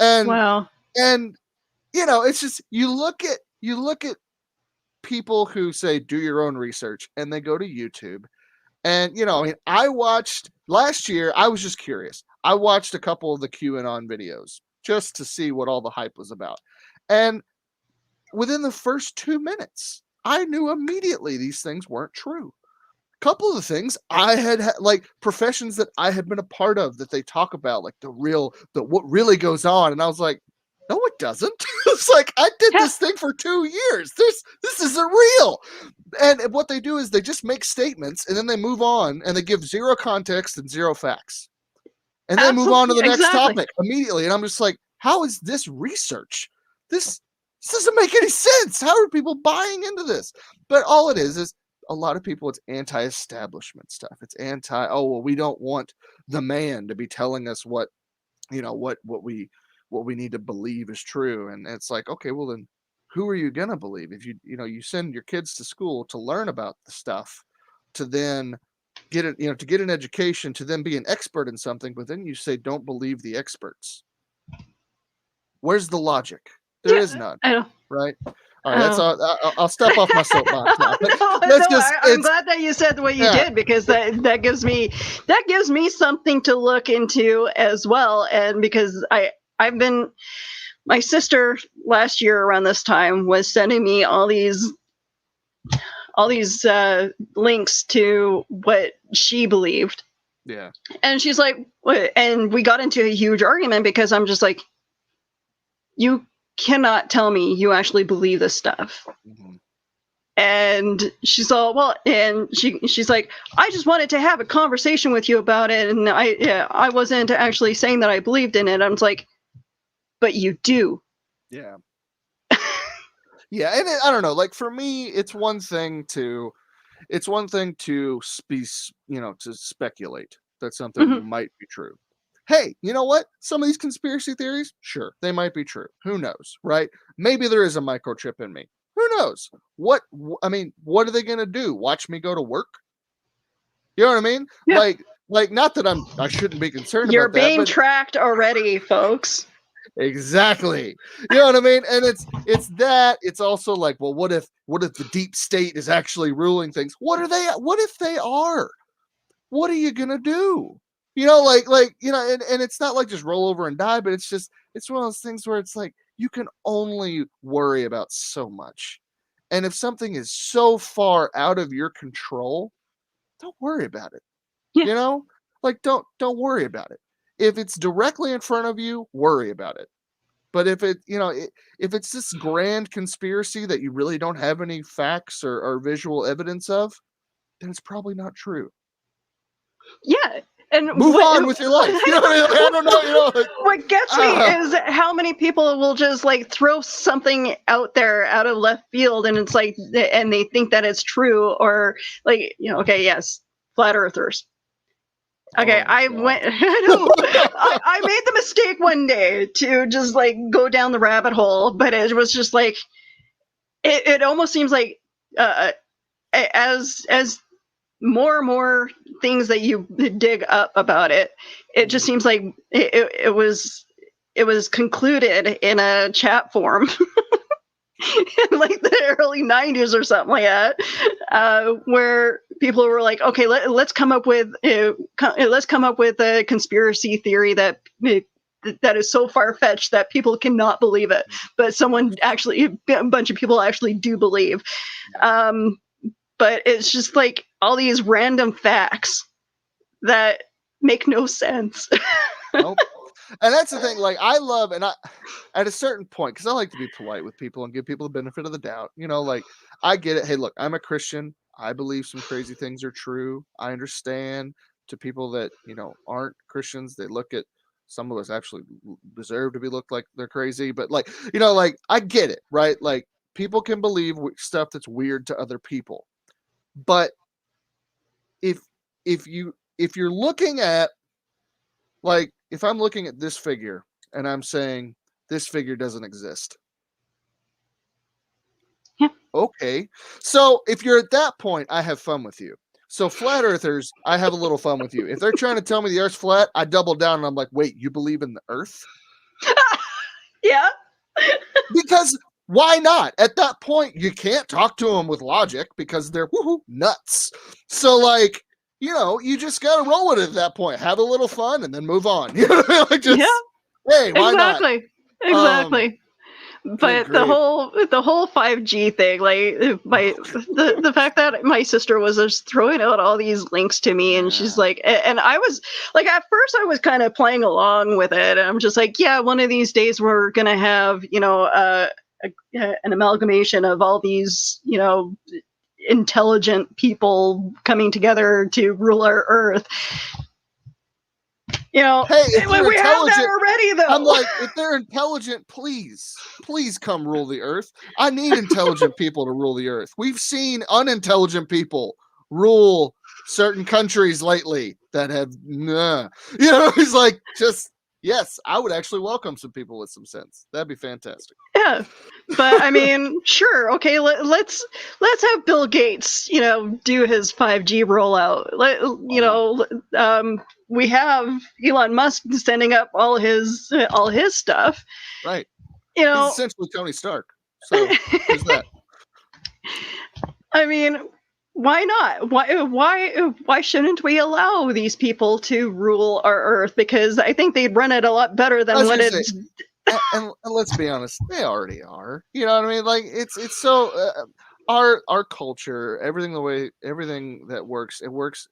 And wow. And it's just you look at people who say do your own research, and they go to YouTube. And I watched last year, I was just curious. I watched a couple of the QAnon videos just to see what all the hype was about. And within the first 2 minutes, I knew immediately these things weren't true. A couple of the things I had like professions that I had been a part of that they talk about, like what really goes on. And I was like, no, it doesn't. It's like, I did this thing for 2 years. This isn't real. And what they do is they just make statements and then they move on and they give zero context and zero facts. And then move on to the next topic immediately. And I'm just like, how is this research? This doesn't make any sense. How are people buying into this? But all it is a lot of people, it's anti-establishment stuff. It's we don't want the man to be telling us what we need to believe is true. And it's like, okay, well then who are you going to believe? If you send your kids to school to learn about the stuff, to then get it, to get an education, to then be an expert in something, but then you say, don't believe the experts. Where's the logic? There is none. I know. Right. All right. That's all. I'll step off my soapbox now. I'm glad that you said what you did, because that gives me something to look into as well. And because my sister last year around this time was sending me all these links to what she believed. Yeah. And she's like, and we got into a huge argument because I'm just like, you cannot tell me you actually believe this stuff. Mm-hmm. And she's all, well, and she's like, I just wanted to have a conversation with you about it. And I wasn't actually saying that I believed in it. I was like, but you do. Yeah. Yeah. And I don't know, like for me, it's one thing to be, to speculate that something might be true. Hey, you know what? Some of these conspiracy theories, sure, they might be true. Who knows, right? Maybe there is a microchip in me. Who knows? What are they going to do? Watch me go to work? You know what I mean? Yeah. Like not that I shouldn't be concerned You're about that. You're being tracked already, folks. Exactly. You know what I mean? And it's also like, well, what if the deep state is actually ruling things? What if they are? What are you going to do? And it's not like just roll over and die, but it's one of those things where it's like, you can only worry about so much. And if something is so far out of your control, don't worry about it. Yeah. Don't worry about it. If it's directly in front of you, worry about it. But if it's this grand conspiracy that you really don't have any facts or visual evidence of, then it's probably not true. Yeah. And move on with your life. You know what I mean? I don't know. What gets me is how many people will just like throw something out there out of left field, and it's like, and they think that it's true, or like, okay, yes, flat earthers. Okay, I made the mistake one day to just like go down the rabbit hole, but it was just like, it almost seems like as more and more things that you dig up about it, it just seems like it was concluded in a chat forum in like the early 90s or something like that, where people were like, okay, let's come up with a conspiracy theory that is so far-fetched that people cannot believe it, but a bunch of people actually do believe. But it's just like all these random facts that make no sense. Nope. And that's the thing, like I love, and at a certain point, because I like to be polite with people and give people the benefit of the doubt, like I get it. Hey, look, I'm a Christian. I believe some crazy things are true. I understand. To people that, aren't Christians, they look at some of us actually deserve to be looked like they're crazy, but like I get it, right? Like people can believe stuff that's weird to other people. But if you're looking at, like, if I'm looking at this figure and I'm saying this figure doesn't exist. Yeah. Okay. So if you're at that point, I have fun with you. So flat earthers, I have a little fun with you. If they're trying to tell me the earth's flat, I double down and I'm like, wait, you believe in the earth? Yeah. Because why not? At that point, you can't talk to them with logic because they're nuts. So, like, you just got to roll with it at that point. Have a little fun and then move on. Like just, hey, why not? Exactly. But the whole 5G thing, like the fact that my sister was just throwing out all these links to me, and she's like, and I was like, at first I was kind of playing along with it, and I'm just like, yeah, one of these days we're gonna have, you know, an amalgamation of all these, you know, intelligent people coming together to rule our Earth. You know, hey, if we have that already, though. I'm like, if they're intelligent, please come rule the Earth. I need intelligent people to rule the Earth. We've seen unintelligent people rule certain countries lately that have, you know, he's like, just, yes, I would actually welcome some people with some sense. That'd be fantastic. Yeah, but I mean, sure, okay, let's have Bill Gates, you know, do his 5G rollout. We have Elon Musk sending up all his stuff. Right. You know, he's essentially Tony Stark. So there's that. I mean, why not? Why shouldn't we allow these people to rule our Earth? Because I think they'd run it a lot better than what it's. And let's be honest, they already are. You know what I mean? Like it's so our culture, everything that works.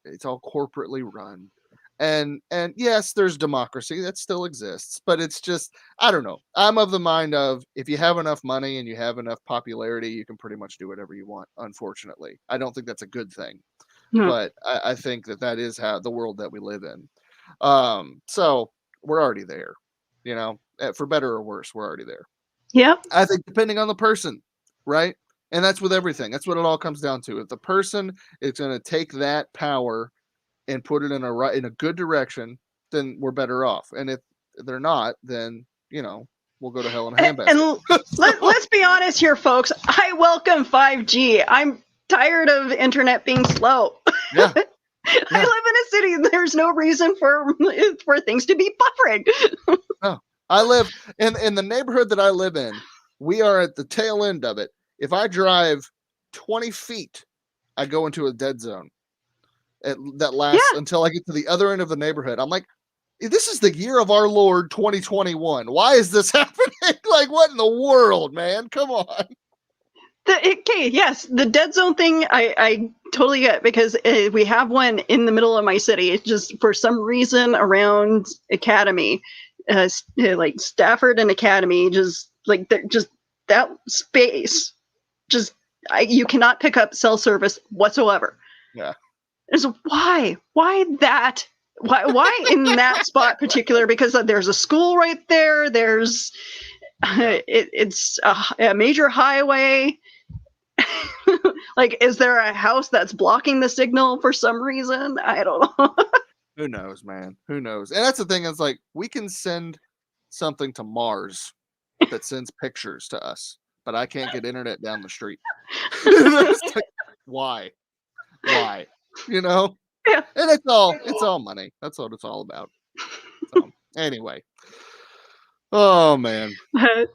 It's all corporately run. And yes, there's democracy that still exists, but it's just, I don't know. I'm of the mind of, if you have enough money and you have enough popularity, you can pretty much do whatever you want. Unfortunately, I don't think that's a good thing, but I think that is how the world that we live in. So we're already there, you know, for better or worse, we're already there. Yep. I think depending on the person, right? And that's with everything. That's what it all comes down to. If the person is going to take that power and put it in a good direction, then we're better off. And if they're not, then, you know, we'll go to hell in a handbasket. And let's be honest here, folks. I welcome 5G. I'm tired of internet being slow. Yeah. I live in a city. There's no reason for things to be buffering. No, I live in the neighborhood that I live in. We are at the tail end of it. If I drive 20 feet, I go into a dead zone. That lasts until I get to the other end of the neighborhood. I'm like, this is the year of our Lord 2021. Why is this happening? Like, what in the world, man? Come on. Yes, the dead zone thing, I totally get, because we have one in the middle of my city. It's just, for some reason, around Academy, like Stafford and Academy, just like just that space, just you cannot pick up cell service whatsoever. Yeah. Why that? Why in that spot particular? Because there's a school right there. There's it's a major highway. Like, is there a house that's blocking the signal for some reason? I don't know. Who knows, man? Who knows? And that's the thing. It's like, we can send something to Mars that sends pictures to us, but I can't get internet down the street. Like, why? You know? Yeah. And it's all money. That's what it's all about. So, anyway. Oh man.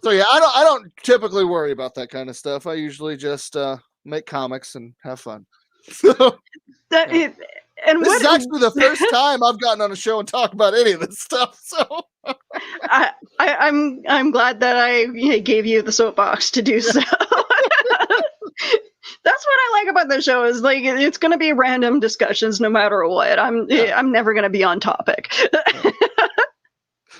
So yeah, I don't typically worry about that kind of stuff. I usually just make comics and have fun. So, this is actually the first time I've gotten on a show and talked about any of this stuff. So I'm glad that I gave you the soapbox to do so. That's what I like about the show, is like, it's going to be random discussions no matter what. I'm never going to be on topic.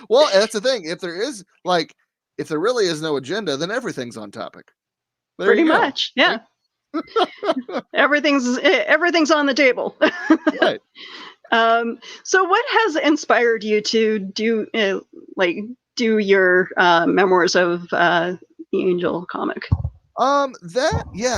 Well, that's the thing. If there really is no agenda, then everything's on topic. Pretty much, yeah. Everything's on the table. Right. So what has inspired you to do your memoirs of the Angel comic?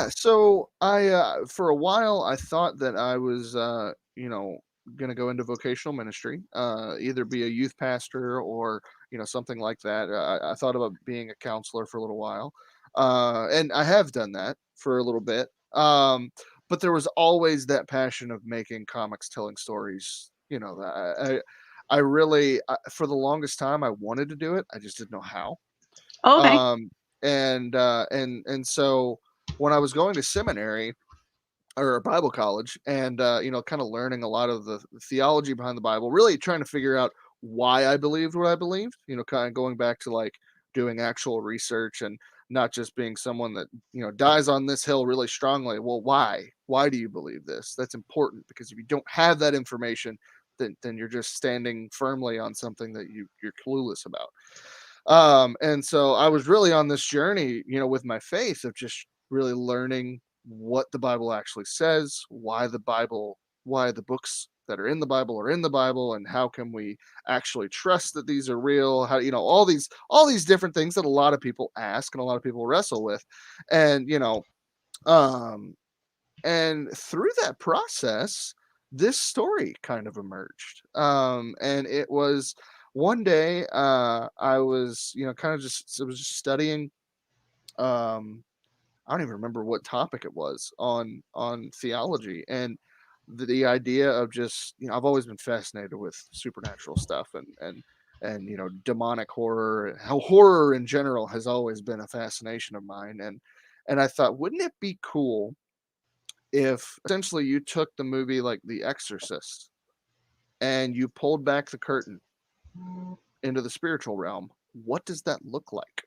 So I for a while I thought that I was gonna go into vocational ministry, either be a youth pastor or something like that. I thought about being a counselor for a little while, and I have done that for a little bit. But there was always that passion of making comics, telling stories. I really, for the longest time, I wanted to do it. I just didn't know how. Okay. And so when I was going to seminary or Bible college, and kind of learning a lot of the theology behind the Bible, really trying to figure out why I believed what I believed, kind of going back to like doing actual research and not just being someone that, dies on this hill really strongly. Well, why do you believe this? That's important, because if you don't have that information, then you're just standing firmly on something that you're clueless about. And so I was really on this journey, with my faith, of just really learning what the Bible actually says, why the books that are in the Bible, and how can we actually trust that these are real? How, all these different things that a lot of people ask and a lot of people wrestle with. And, and through that process, this story kind of emerged. And it was one day, I was, kind of just studying, I don't even remember what topic it was on theology, and the idea of just, I've always been fascinated with supernatural stuff and demonic horror. How horror in general has always been a fascination of mine, and I thought, wouldn't it be cool if essentially you took the movie like The Exorcist and you pulled back the curtain into the spiritual realm? What does that look like?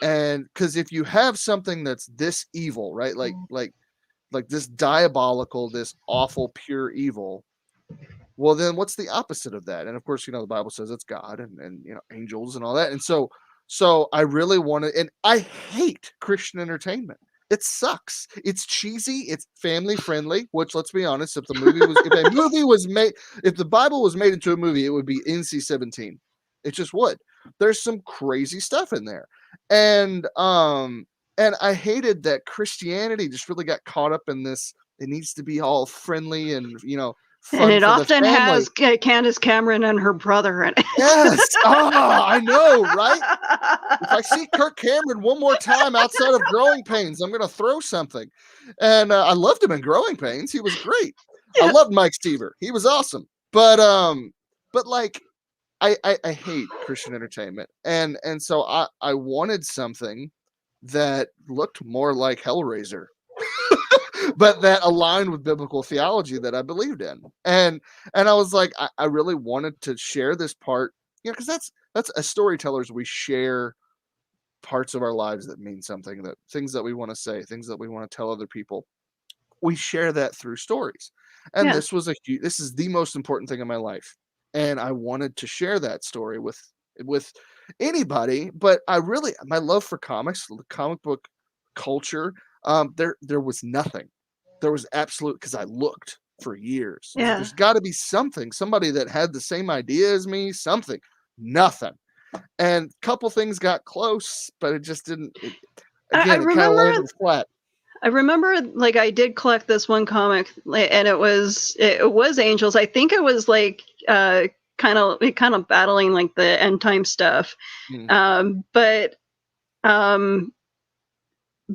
And because if you have something that's this evil, right, like this diabolical, this awful, pure evil, well, then what's the opposite of that? And of course, the Bible says it's God and angels and all that. And so I really wanted, and I hate Christian entertainment. It sucks. It's cheesy. It's family friendly, which, let's be honest, if the Bible was made into a movie, it would be NC-17. It just would. There's some crazy stuff in there. And I hated that Christianity just really got caught up in this. It needs to be all friendly and, fun. And it often has Candace Cameron and her brother in it. Yes. I know, right? If I see Kirk Cameron one more time outside of Growing Pains, I'm going to throw something. And I loved him in Growing Pains. He was great. Yeah. I loved Mike Stever. He was awesome. But like, I hate Christian entertainment. And so I wanted something that looked more like Hellraiser, but that aligned with biblical theology that I believed in. And I was like, I really wanted to share this part, because that's as storytellers, we share parts of our lives that mean something, that things that we want to say, things that we want to tell other people. We share that through stories. And yeah. This is the most important thing in my life. And I wanted to share that story with anybody, but my love for comics, the comic book culture, there was nothing. There was absolute, because I looked for years. Yeah. There's got to be somebody that had the same idea as me, something. Nothing. And a couple things got close, but it just didn't. It kind of landed flat. I remember, like, I did collect this one comic, and it was Angels. I think it was like kind of battling like the end time stuff.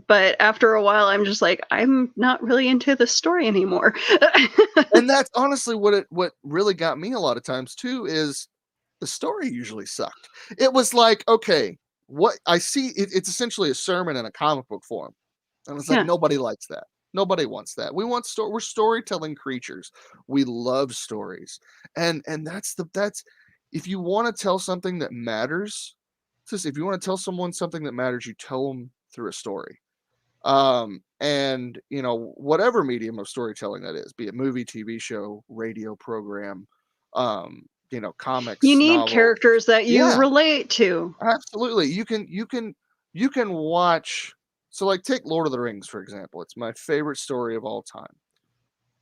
But after a while, I'm just like, I'm not really into the story anymore. And that's honestly what really got me a lot of times too, is the story usually sucked. It was like, okay, what I see, it's essentially a sermon in a comic book form. And it's like, nobody likes that. Nobody wants that. We're storytelling creatures. We love stories. And that's if you want to tell something that matters, if you want to tell someone something that matters, you tell them through a story. And whatever medium of storytelling that is, be it movie, TV show, radio program, comics. You need novel. characters that you relate to. Absolutely. You can watch. So, like, take Lord of the Rings, for example. It's my favorite story of all time.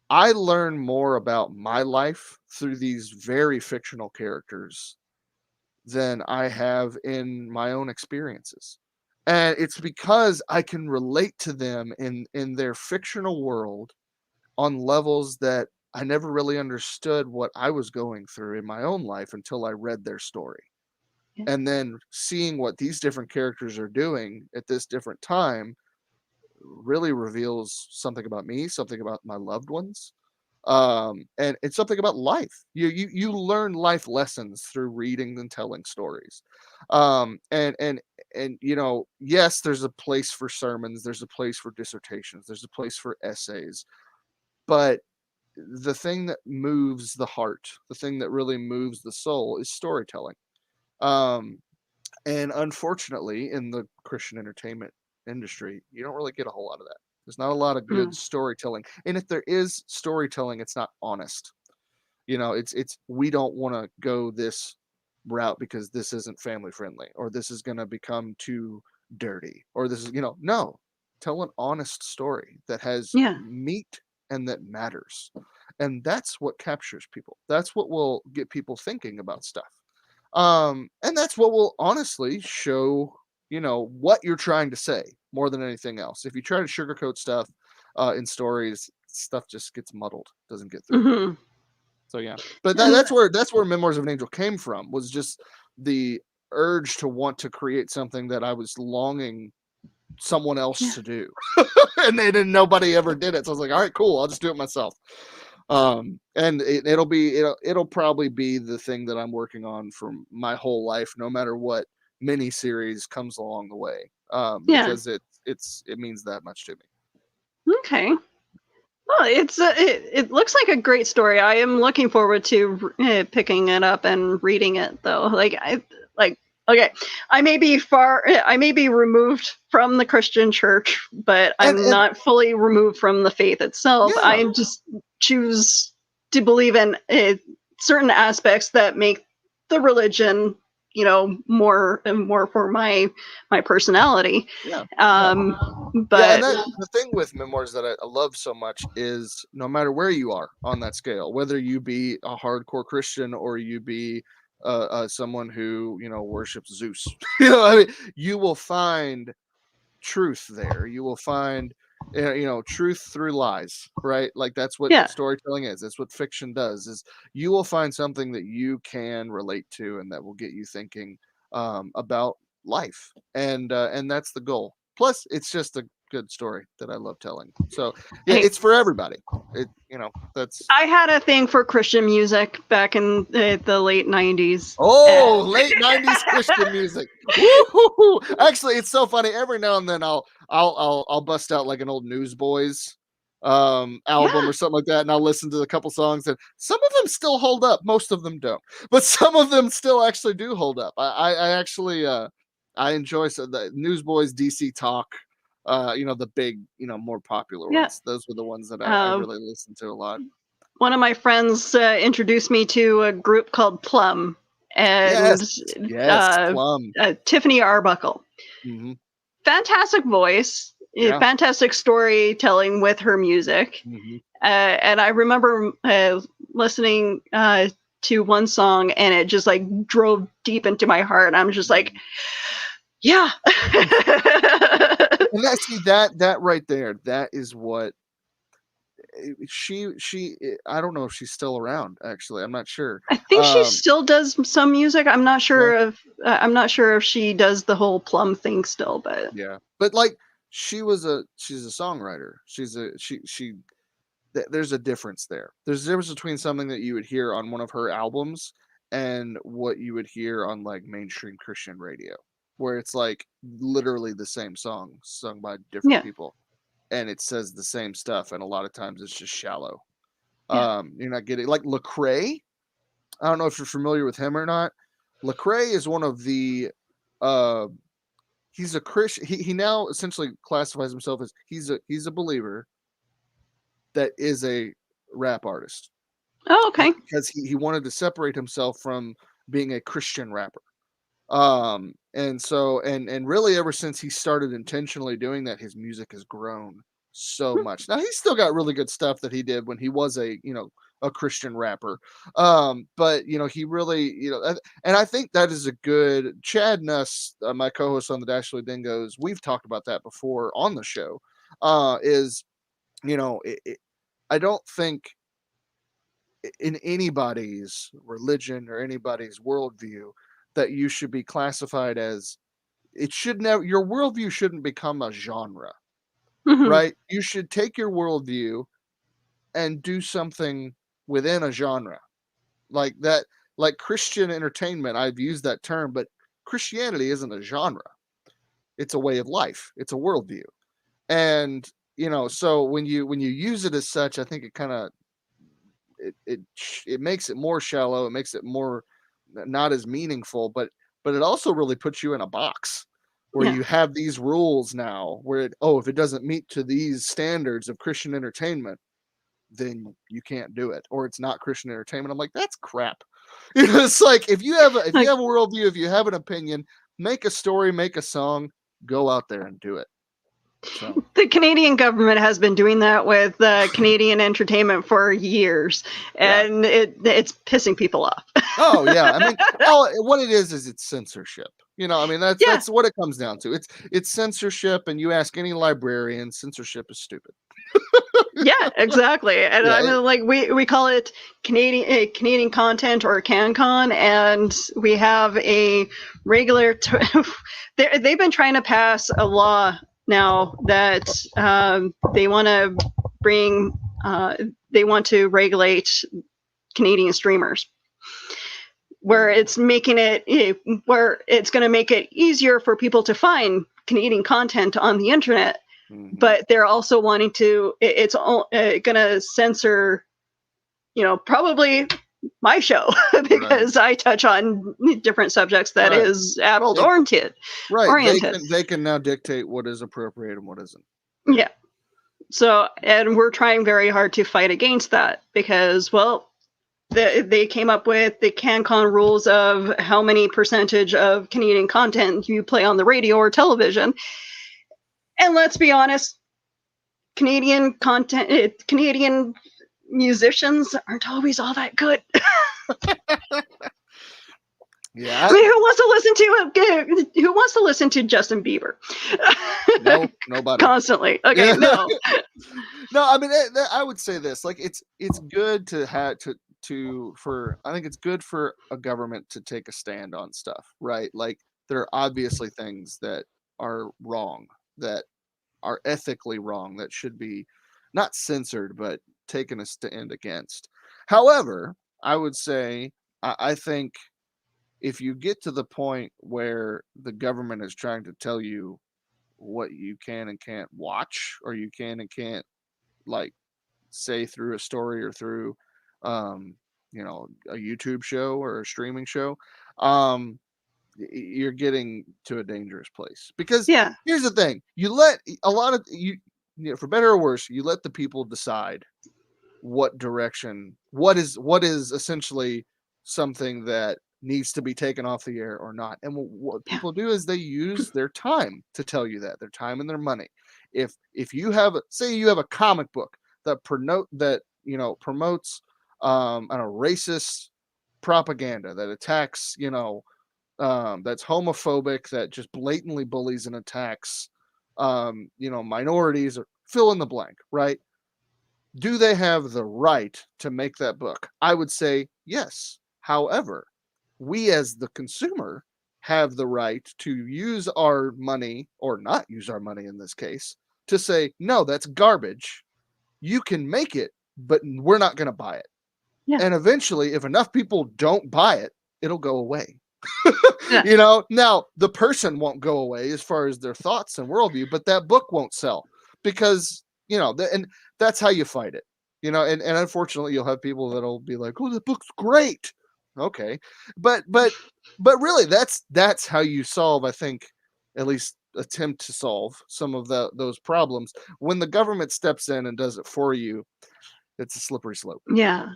I learn more about my life through these very fictional characters than I have in my own experiences. And it's because I can relate to them in their fictional world on levels that I never really understood what I was going through in my own life until I read their story. Yeah. And then seeing what these different characters are doing at this different time really reveals something about me, something about my loved ones, and it's something about life. You learn life lessons through reading and telling stories. And yes, there's a place for sermons, there's a place for dissertations, there's a place for essays, but the thing that moves the heart, the thing that really moves the soul, is storytelling. And unfortunately, in the Christian entertainment industry, you don't really get a whole lot of that. There's not a lot of good storytelling. And if there is storytelling, it's not honest. You know, it's we don't want to go this route because this isn't family friendly, or this is going to become too dirty, or this is, no. Tell an honest story that has meat and that matters. And that's what captures people. That's what will get people thinking about stuff. And that's what will honestly show, what you're trying to say more than anything else. If you try to sugarcoat stuff in stories, stuff just gets muddled, doesn't get through. Mm-hmm. So yeah, but that's where Memoirs of an Angel came from, was just the urge to want to create something that I was longing someone else to do. And nobody ever did it. So I was like, all right, cool, I'll just do it myself. And it'll probably be the thing that I'm working on for my whole life, no matter what mini series comes along the way. Because it means that much to me. Okay. Well, it looks like a great story. I am looking forward to picking it up and reading it, though. Okay, I may be removed from the Christian church, but I'm not fully removed from the faith itself. Yeah. I just choose to believe in certain aspects that make the religion, more and more for my personality. Yeah. But the thing with Memoirs that I love so much is no matter where you are on that scale, whether you be a hardcore Christian or you be someone who worships Zeus, you will find truth there. You will find truth through lies, right? Like that's what storytelling is. That's what fiction does. Is you will find something that you can relate to and that will get you thinking about life, and that's the goal. Plus, it's just a good story that I love telling. So yeah, it's for everybody. That's. I had a thing for Christian music back in the late 90s. Oh, late 90s Christian music. Woo-hoo-hoo. Actually, it's so funny. Every now and then I'll bust out like an old Newsboys album or something like that, and I'll listen to a couple songs, and some of them still hold up. Most of them don't, but some of them still actually do hold up. I actually I enjoy the Newsboys, DC Talk. The big, more popular ones. Those were the ones that I really listened to a lot. One of my friends introduced me to a group called Plum, and Plum. Tiffany Arbuckle. Mm-hmm. Fantastic voice, fantastic storytelling with her music. Mm-hmm. And I remember listening to one song, and it just like drove deep into my heart. I'm just like, yeah. And that right there, that is what she I don't know if she's still around. Actually, I'm not sure. I think she still does some music. I'm not sure if she does the whole Plum thing still, but but like she's a songwriter. There's a difference there. There's a difference between something that you would hear on one of her albums and what you would hear on like mainstream Christian radio, where it's like literally the same song sung by different people, and it says the same stuff, and a lot of times it's just shallow. You're not getting like Lecrae. I don't know if you're familiar with him or not. Lecrae is one of the he's a Christian. He now essentially classifies himself as he's a believer that is a rap artist. Oh, okay. Because he wanted to separate himself from being a Christian rapper. And so really ever since he started intentionally doing that, his music has grown so much. Now he's still got really good stuff that he did when he was a Christian rapper. But he really, and I think that is a good Chad Nuss, my co-host on the Dastardly Dingoes. We've talked about that before on the show. I don't think in anybody's religion or anybody's worldview that you should be classified as your worldview shouldn't become a genre, right? You should take your worldview and do something within a genre like that, like Christian entertainment. I've used that term, but Christianity isn't a genre. It's a way of life. It's a worldview. And, so when you use it as such, I think it kind of, it makes it more shallow. It makes it more not as meaningful, but but it also really puts you in a box where you have these rules now where if it doesn't meet to these standards of Christian entertainment, then you can't do it, or it's not Christian entertainment. I'm like, that's crap. It's like, if you have a worldview, if you have an opinion, make a story, make a song, go out there and do it. So. The Canadian government has been doing that with Canadian entertainment for years, and it's pissing people off. Oh yeah, I mean, what it is it's censorship. I mean, that's what it comes down to. It's censorship, and you ask any librarian, censorship is stupid. Yeah, exactly. And I mean, like we call it Canadian content or CanCon, and we have a regular. They've been trying to pass a law now that they want to bring. They want to regulate Canadian streamers, where it's making it where it's going to make it easier for people to find Canadian content on the internet. But they're also wanting to, it's going to censor, probably my show because I touch on different subjects that is adult oriented. Right. They can now dictate what is appropriate and what isn't. Yeah. So, and we're trying very hard to fight against that because, well, they came up with the CanCon rules of how many percentage of Canadian content you play on the radio or television. And let's be honest, Canadian musicians aren't always all that good. Yeah. I mean, who wants to listen to Justin Bieber? No, nobody. Constantly. Okay, no. No, I mean, I would say this. Like, it's good to have I think it's good for a government to take a stand on stuff, right? Like, there are obviously things that are wrong, that are ethically wrong, that should be not censored, but taken a stand against. However, I would say, I think if you get to the point where the government is trying to tell you what you can and can't watch, or you can and can't, like, say through a story or through, a YouTube show or a streaming show, you're getting to a dangerous place. Because here's the thing, you let a lot of for better or worse, you let the people decide what direction, what is essentially something that needs to be taken off the air or not. And what people do is they use their time to tell you that, their time and their money. If you have say you have a comic book that promotes racist propaganda that attacks, that's homophobic, that just blatantly bullies and attacks, minorities, or fill in the blank, right? Do they have the right to make that book? I would say yes. However, we as the consumer have the right to use our money, or not use our money in this case, to say, no, that's garbage. You can make it, but we're not going to buy it. Yeah. And eventually, if enough people don't buy it, it'll go away. Now the person won't go away as far as their thoughts and worldview, but that book won't sell because, and that's how you fight it, and unfortunately you'll have people that'll be like, oh, the book's great. Okay. But really that's how you solve, I think, at least attempt to solve some of those problems. When the government steps in and does it for you, it's a slippery slope. Yeah.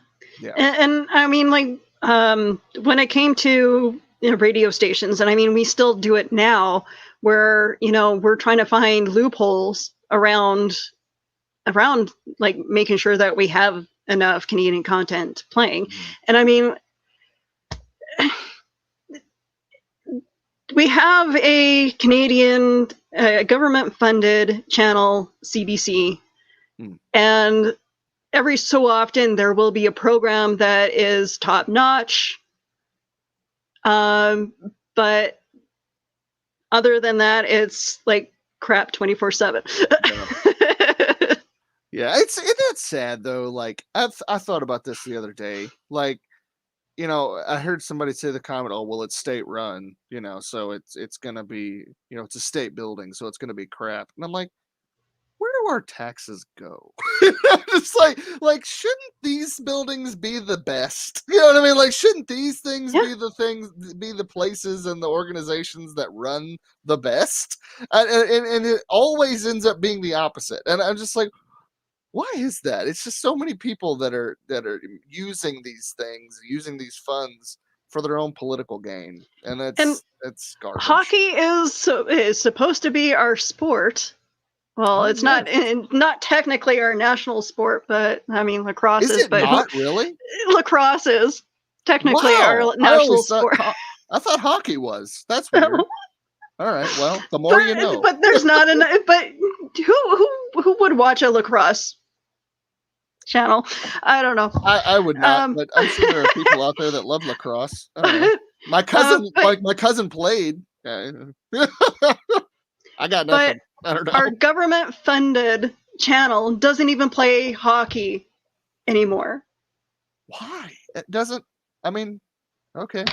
And I mean, like, when it came to radio stations, and I mean, we still do it now, where we're trying to find loopholes around like making sure that we have enough Canadian content playing. And I mean, we have a Canadian government-funded channel, CBC, and every so often there will be a program that is top-notch. But other than that, it's like crap 24/7. Yeah, it's sad though. Like, I thought about this the other day. Like, I heard somebody say the comment, "Oh, well, it's state run, so it's gonna be, it's a state building, so it's gonna be crap." And I'm like, where do our taxes go? It's like, shouldn't these buildings be the best? You know what I mean? Like, shouldn't these things be the places and the organizations that run the best? And it always ends up being the opposite. And I'm just like, why is that? It's just so many people that are using these things, using these funds for their own political gain, and that's garbage. Hockey is supposed to be our sport. Well, it's not technically our national sport, but I mean lacrosse is. But not really? Lacrosse is technically our national sport. I thought hockey was. That's weird. All right. Well, the more you know. But there's not enough. But who would watch a lacrosse channel? I don't know. I would not, but I'm sure there are people out there that love lacrosse. I don't know. My cousin, my cousin played. I got nothing. I don't know. Our government-funded channel doesn't even play hockey anymore. Why? It doesn't. I mean, okay.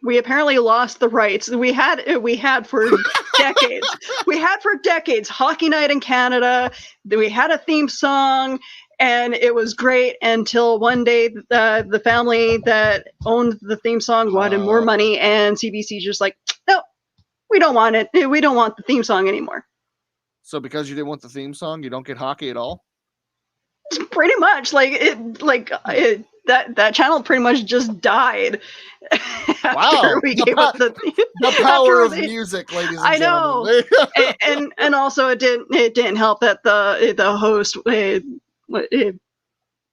We apparently lost the rights. We had for decades. We had for decades Hockey Night in Canada. We had a theme song, and it was great until one day the family that owned the theme song wanted more money, and CBC just like, no, we don't want it. We don't want the theme song anymore. So because you didn't want the theme song, you don't get hockey at all? Pretty much. That channel pretty much just died. Wow. We gave up the power of music, ladies and gentlemen. I know. and also it didn't help that the host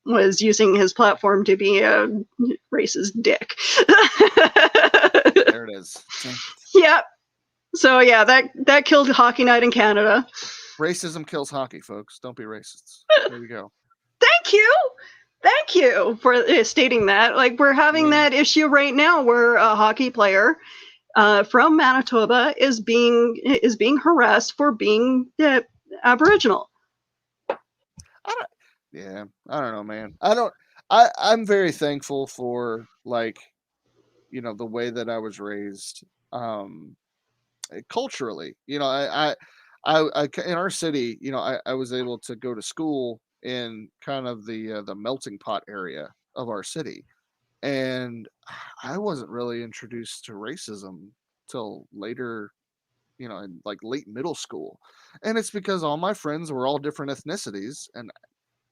was using his platform to be a racist dick. There it is. Yep. So yeah, that killed Hockey Night in Canada. Racism kills hockey, folks. Don't be racists. There we go. Thank you for stating that. Like, we're having that issue right now where a hockey player from Manitoba is being harassed for being Aboriginal. I don't know, man. I'm very thankful for, like, you know, the way that I was raised culturally. You know, I in our city, you know, I was able to go to school in kind of the melting pot area of our city, and I wasn't really introduced to racism till later, you know, in like late middle school. And it's because all my friends were all different ethnicities, and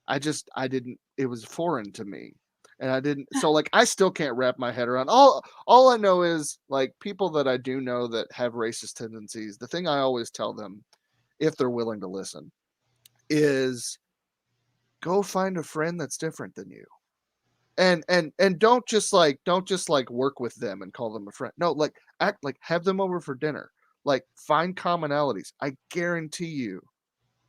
I didn't, it was foreign to me, and I didn't, so like I still can't wrap my head around all I know is, like, people that I do know that have racist tendencies, the thing I always tell them, if they're willing to listen, is go find a friend that's different than you. And don't just like work with them and call them a friend. No, like, act like, have them over for dinner. Like, find commonalities. I guarantee you,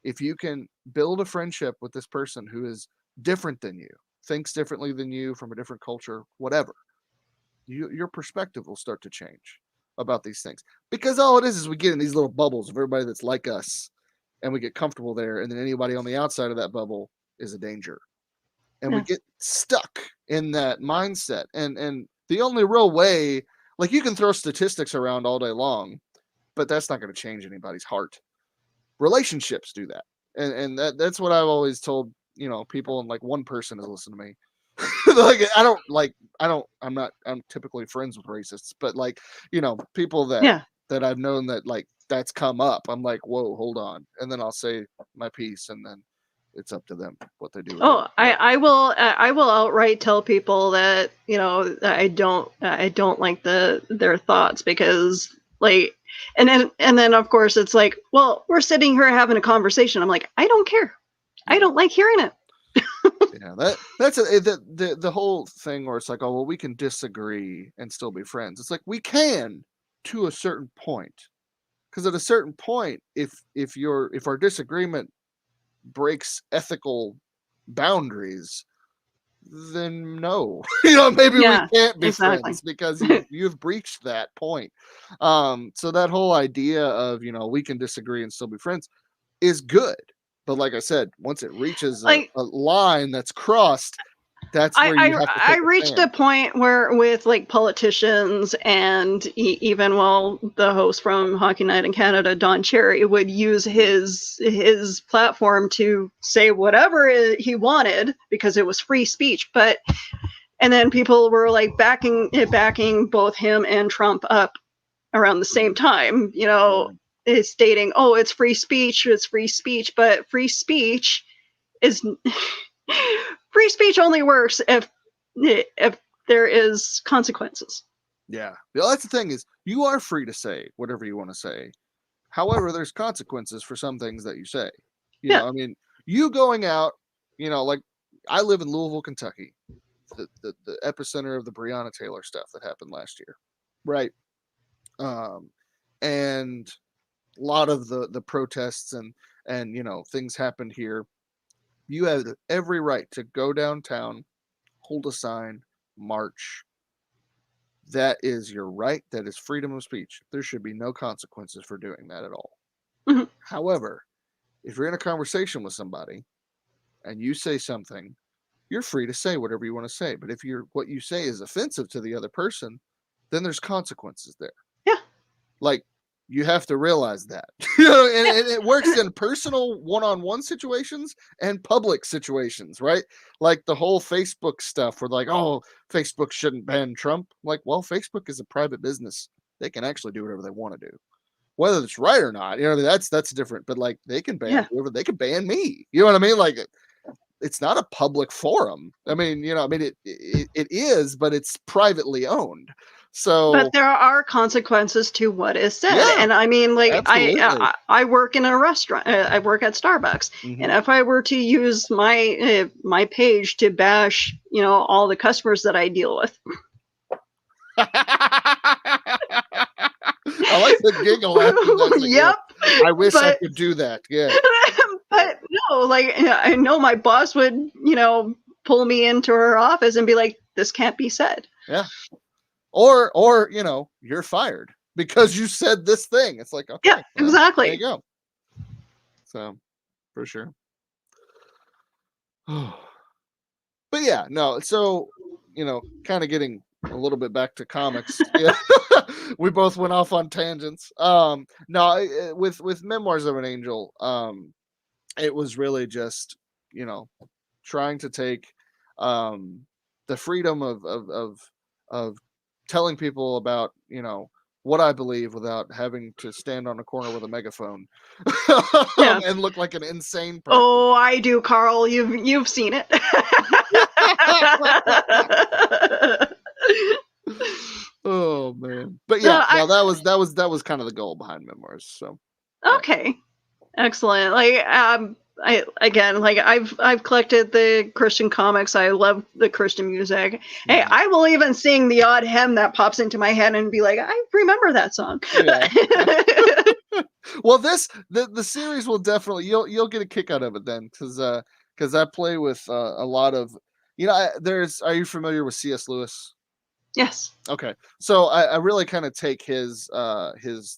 if you can build a friendship with this person who is different than you, thinks differently than you, from a different culture, whatever, your perspective will start to change about these things. Because all it is we get in these little bubbles of everybody that's like us, and we get comfortable there, and then anybody on the outside of that bubble is a danger, and we get stuck in that mindset. And the only real way, like, you can throw statistics around all day long, but that's not going to change anybody's heart. Relationships do that, and that's what I've always told, you know, people, and like one person has listened to me. I'm typically friends with racists, but, like, you know, people that I've known that, like, that's come up, I'm like, whoa, hold on, and then I'll say my piece, and then it's up to them what they do. I will outright tell people that, you know, I don't like their thoughts, because, like, and then of course it's like, well, we're sitting here having a conversation. I'm like, I don't care. I don't like hearing it. Yeah, that's the whole thing where it's like, oh, well, we can disagree and still be friends. It's like, we can, to a certain point, because at a certain point, if our disagreement breaks ethical boundaries, then no, you know, maybe we can't be friends, because you've breached that point. So that whole idea of, you know, we can disagree and still be friends is good, but like I said, once it reaches a line that's crossed, That's where I reached a point where with like politicians and even the host from Hockey Night in Canada, Don Cherry, would use his platform to say whatever he wanted because it was free speech. And then people were like backing both him and Trump up around the same time, is stating, oh, it's free speech, but free speech is free speech only works if there is consequences. Yeah. Well, that's the thing is you are free to say whatever you want to say. However, there's consequences for some things that you say. You know, I mean, you going out, like I live in Louisville, Kentucky, the epicenter of the Breonna Taylor stuff that happened last year. Right. And a lot of the protests and things happened here. You have every right to go downtown, hold a sign, march. That is your right. That is freedom of speech. There should be no consequences for doing that at all. Mm-hmm. However, if you're in a conversation with somebody and you say something, you're free to say whatever you want to say. But if what you say is offensive to the other person, then there's consequences there. Yeah. Like, you have to realize that, and it works in personal one-on-one situations and public situations, right? Like the whole Facebook stuff where like, oh, Facebook shouldn't ban Trump. Like, well, Facebook is a private business. They can actually do whatever they want to do. Whether it's right or not, that's different, but like they can ban whoever, they can ban me. You know what I mean? Like it's not a public forum. I mean, it is, but it's privately owned. So, but there are consequences to what is said, and I mean, like I work in a restaurant. I work at Starbucks, and if I were to use my page to bash, all the customers that I deal with, I like the giggle. Yep. I wish I could do that. Yeah. But no, like I know my boss would, pull me into her office and be like, "This can't be said." Yeah. Or you're fired because you said this thing. It's like, okay, yeah, exactly. There you go. So, for sure. But yeah, no. So, kind of getting a little bit back to comics. Yeah. We both went off on tangents. No, with Memoirs of an Angel, it was really just, trying to take the freedom of telling people about, what I believe without having to stand on a corner with a megaphone and look like an insane person. Oh, I do, Carl. You've seen it. Oh man. But yeah, that was kind of the goal behind Memoirs. So okay. Excellent. Like I've collected the Christian comics. I love the Christian music. Hey, I will even sing the odd hymn that pops into my head and be like, I remember that song. Yeah. Well, the series will definitely you'll get a kick out of it then, because I play with a lot of are you familiar with C.S. Lewis? Yes. Okay. So I really kind of take his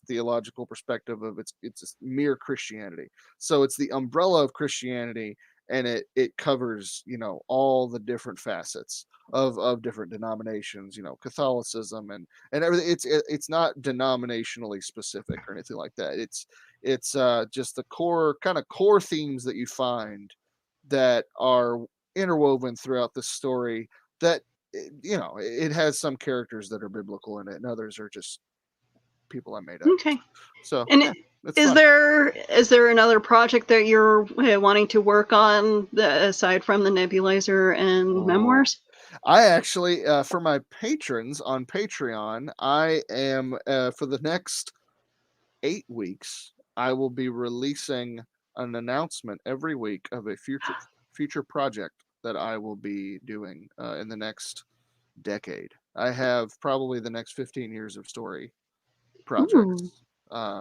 theological perspective of it's mere Christianity. So it's the umbrella of Christianity, and it covers, all the different facets of different denominations, Catholicism and everything. It's not denominationally specific or anything like that. It's just the core themes that you find that are interwoven throughout the story that, it has some characters that are biblical in it, and others are just people I made up. Okay. So, and is there another project that you're wanting to work on aside from the Nebulizer and Memoirs? I actually, for my patrons on Patreon, I am for the next 8 weeks, I will be releasing an announcement every week of a future project that I will be doing in the next decade. I have probably the next 15 years of story projects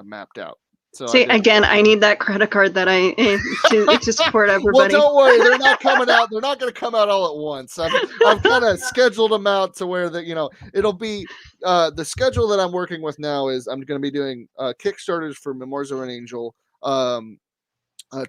mapped out. So I need that credit card that to support everybody. Well, don't worry, they're not coming out. They're not going to come out all at once. I've kind of scheduled them out to where it'll be the schedule that I'm working with now is I'm going to be doing Kickstarters for Memoirs of an Angel,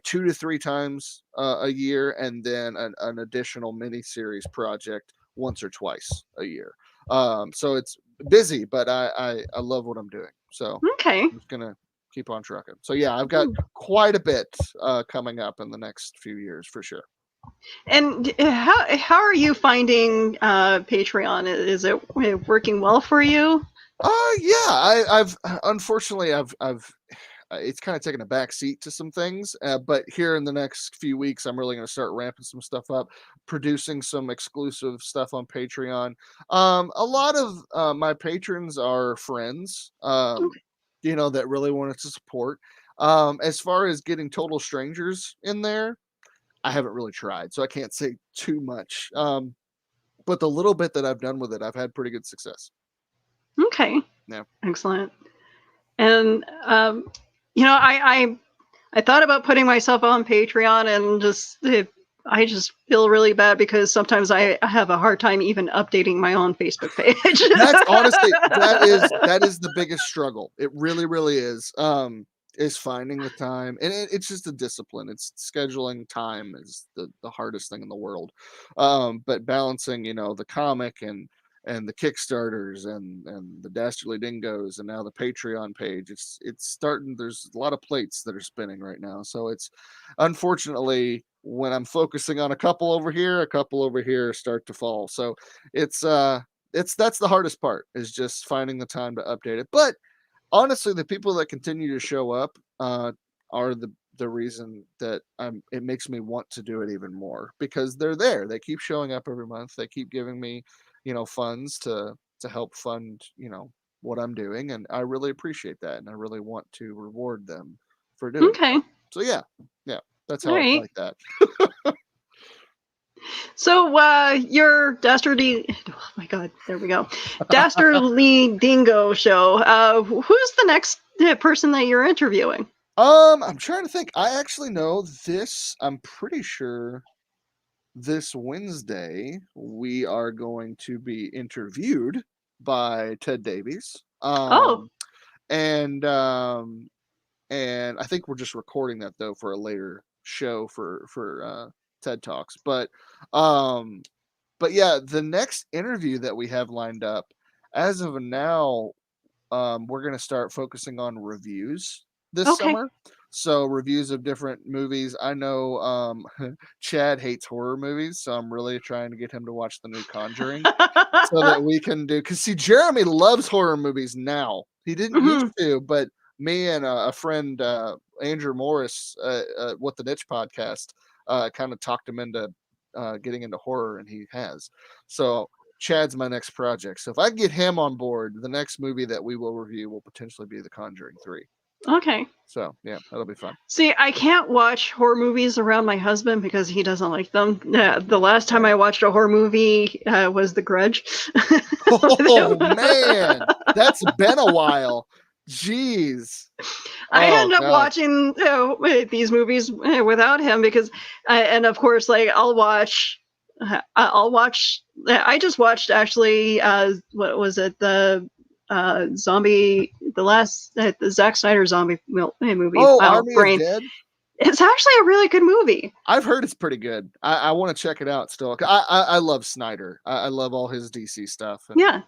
2 to 3 times a year, and then an additional mini-series project once or twice a year. So it's busy, but I love what I'm doing. So I'm just going to keep on trucking. So yeah, I've got quite a bit coming up in the next few years for sure. And how are you finding Patreon? Is it working well for you? Yeah, I've unfortunately I've it's kind of taken a back seat to some things, but here in the next few weeks, I'm really going to start ramping some stuff up, producing some exclusive stuff on Patreon. A lot of my patrons are friends, that really wanted to support. As far as getting total strangers in there, I haven't really tried, so I can't say too much. But the little bit that I've done with it, I've had pretty good success. Okay. Yeah. Excellent. And I thought about putting myself on Patreon, and I just feel really bad because sometimes I have a hard time even updating my own Facebook page. That's honestly that is the biggest struggle. It really, really is finding the time, and it's just a discipline. It's scheduling time is the hardest thing in the world. But balancing, the comic and the Kickstarters and the Dastardly Dingoes and now the Patreon page, it's starting. There's a lot of plates that are spinning right now. So it's unfortunately, when I'm focusing on a couple over here start to fall. So that's the hardest part, is just finding the time to update it. But honestly, the people that continue to show up are the reason that it makes me want to do it even more, because they're there. They keep showing up every month. They keep giving me funds to help fund what I'm doing, and I really appreciate that, and I really want to reward them for doing it. So yeah, that's how I like that. So your Dastardly, oh my God, there we go, Dastardly Dingo show. Who's the next person that you're interviewing? I'm trying to think. I actually know this. I'm pretty sure this Wednesday we are going to be interviewed by Ted Davies. And I think we're just recording that though for a later show for TED Talks. But yeah, the next interview that we have lined up, as of now, we're going to start focusing on reviews this summer. So reviews of different movies. I know Chad hates horror movies, so I'm really trying to get him to watch the new Conjuring so that we can do, because see, Jeremy loves horror movies now. He didn't used to, but me and a friend, Andrew Morris, What the Niche podcast, kind of talked him into getting into horror, and he has. So Chad's my next project. So if I get him on board, the next movie that we will review will potentially be The Conjuring 3. Okay. So yeah, that'll be fun. See, I can't watch horror movies around my husband because he doesn't like them. The last time I watched a horror movie was The Grudge. Oh man, that's been a while. Jeez. I end up watching these movies without him because, and of course, like I'll watch. I just watched actually. What was it? The zombie. The Zack Snyder zombie movie. Army of Dead? It's actually a really good movie. I've heard it's pretty good. I want to check it out still. I love Snyder. I love all his DC stuff. And, yeah.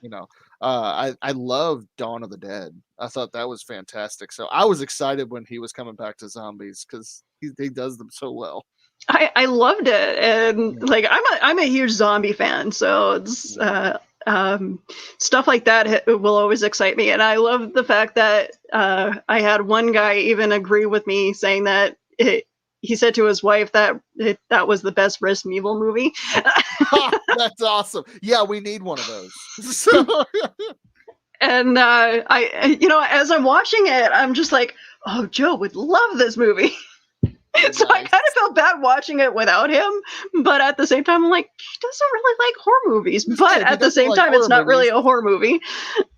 I love Dawn of the Dead. I thought that was fantastic. So I was excited when he was coming back to zombies because he does them so well. I loved it, and like I'm a huge zombie fan, so it's stuff like that will always excite me. And I love the fact that I had one guy even agree with me, saying that he said to his wife that that was the best Resident Evil movie. That's awesome. Yeah, we need one of those. So. And as I'm watching it, I'm just like, oh, Joe would love this movie. So I kind of felt bad watching it without him, but at the same time, I'm like, he doesn't really like horror movies. But at the same time, it's not really a horror movie.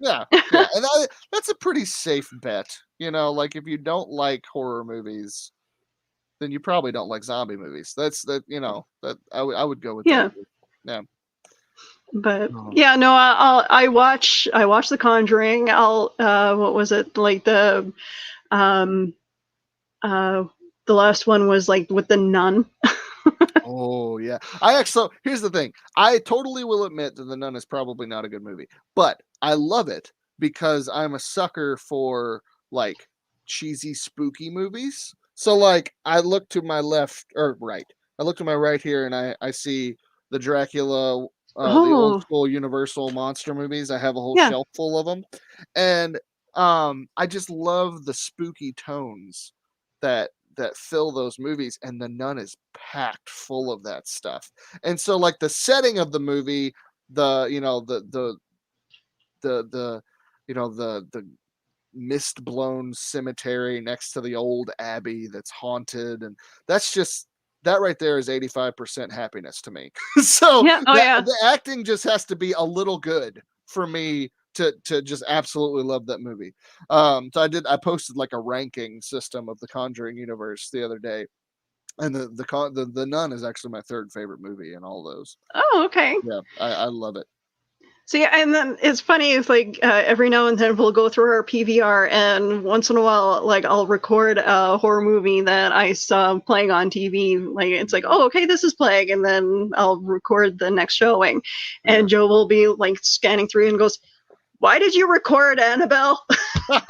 Yeah. And that's a pretty safe bet. Like if you don't like horror movies, then you probably don't like zombie movies. That I would go with that. Yeah. But yeah, no, I watch The Conjuring. I'll what was it, like the the last one was like with the nun. Oh yeah. So here's the thing. I totally will admit that The Nun is probably not a good movie, but I love it because I'm a sucker for like cheesy, spooky movies. So like I look to my left or right. I look to my right here and I see the Dracula, the old school Universal monster movies. I have a whole shelf full of them. And I just love the spooky tones that fill those movies, and The Nun is packed full of that stuff. And so like the setting of the movie, the mist blown cemetery next to the old abbey that's haunted, and that right there is 85% happiness to me. So the acting just has to be a little good for me to just absolutely love that movie. So I posted like a ranking system of the Conjuring universe the other day, and the Nun is actually my third favorite movie in all those. Oh, okay. Yeah, I love it. See, and then it's funny, it's like every now and then we'll go through our PVR, and once in a while, like I'll record a horror movie that I saw playing on TV. Like it's like, oh, okay, this is playing, and then I'll record the next showing, and Joe will be like scanning through and goes, "Why did you record Annabelle?" Because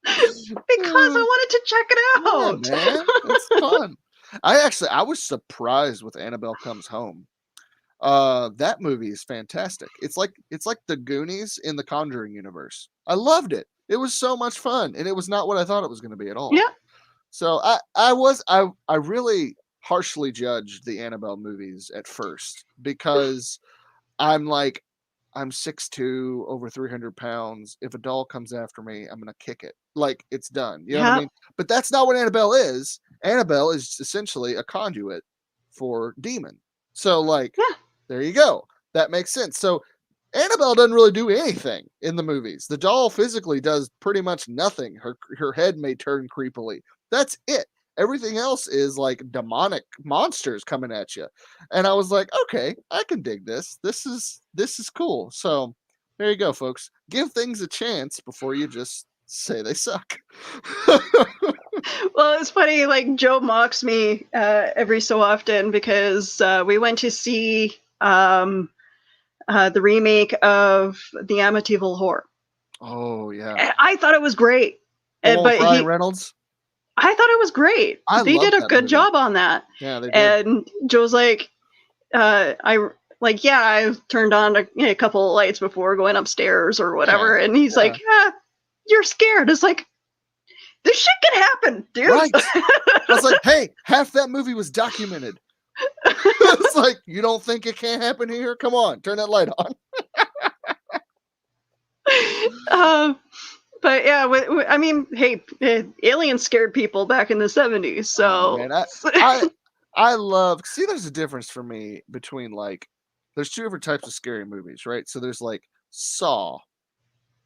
I wanted to check it out. Yeah, man, it's fun. I was surprised with Annabelle Comes Home. That movie is fantastic. It's like the Goonies in the Conjuring universe. I loved it. It was so much fun, and it was not what I thought it was going to be at all. Yeah. So I really harshly judged the Annabelle movies at first because I'm 6'2", over 300 pounds. If a doll comes after me, I'm going to kick it. Like, it's done. You know what I mean? But that's not what Annabelle is. Annabelle is essentially a conduit for demon. So, like, there you go. That makes sense. So, Annabelle doesn't really do anything in the movies. The doll physically does pretty much nothing. Her head may turn creepily. That's it. Everything else is like demonic monsters coming at you. And I was like, okay, I can dig this. This is cool. So there you go, folks. Give things a chance before you just say they suck. Well, it's funny, like Joe mocks me every so often because we went to see the remake of the Amityville Horror. Oh yeah. And I thought it was great. But Brian Reynolds? I thought it was great. They did a good job on that. Yeah, they did. And Joe's like, I turned on a couple of lights before going upstairs or whatever. And he's like, you're scared. It's like, this shit can happen, dude. Right. I was like, hey, half that movie was documented. It's like, you don't think it can't happen here? Come on, turn that light on. But yeah, I mean, hey, aliens scared people back in the 70s. So I love. See, there's a difference for me between like, there's two different types of scary movies, right? So there's like Saw,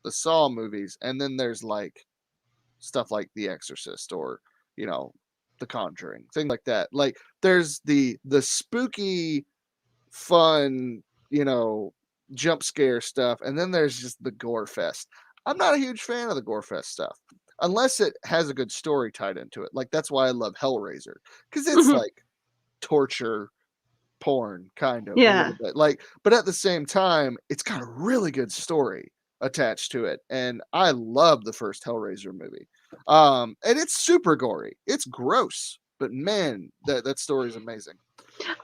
the Saw movies, and then there's like stuff like The Exorcist or The Conjuring, things like that. Like there's the spooky, fun, jump scare stuff, and then there's just the gore fest. I'm not a huge fan of the gore fest stuff unless it has a good story tied into it. Like that's why I love Hellraiser, because it's like torture porn kind of. Yeah. Like, but at the same time, it's got a really good story attached to it, and I love the first Hellraiser movie. And it's super gory. It's gross, but man, that story is amazing.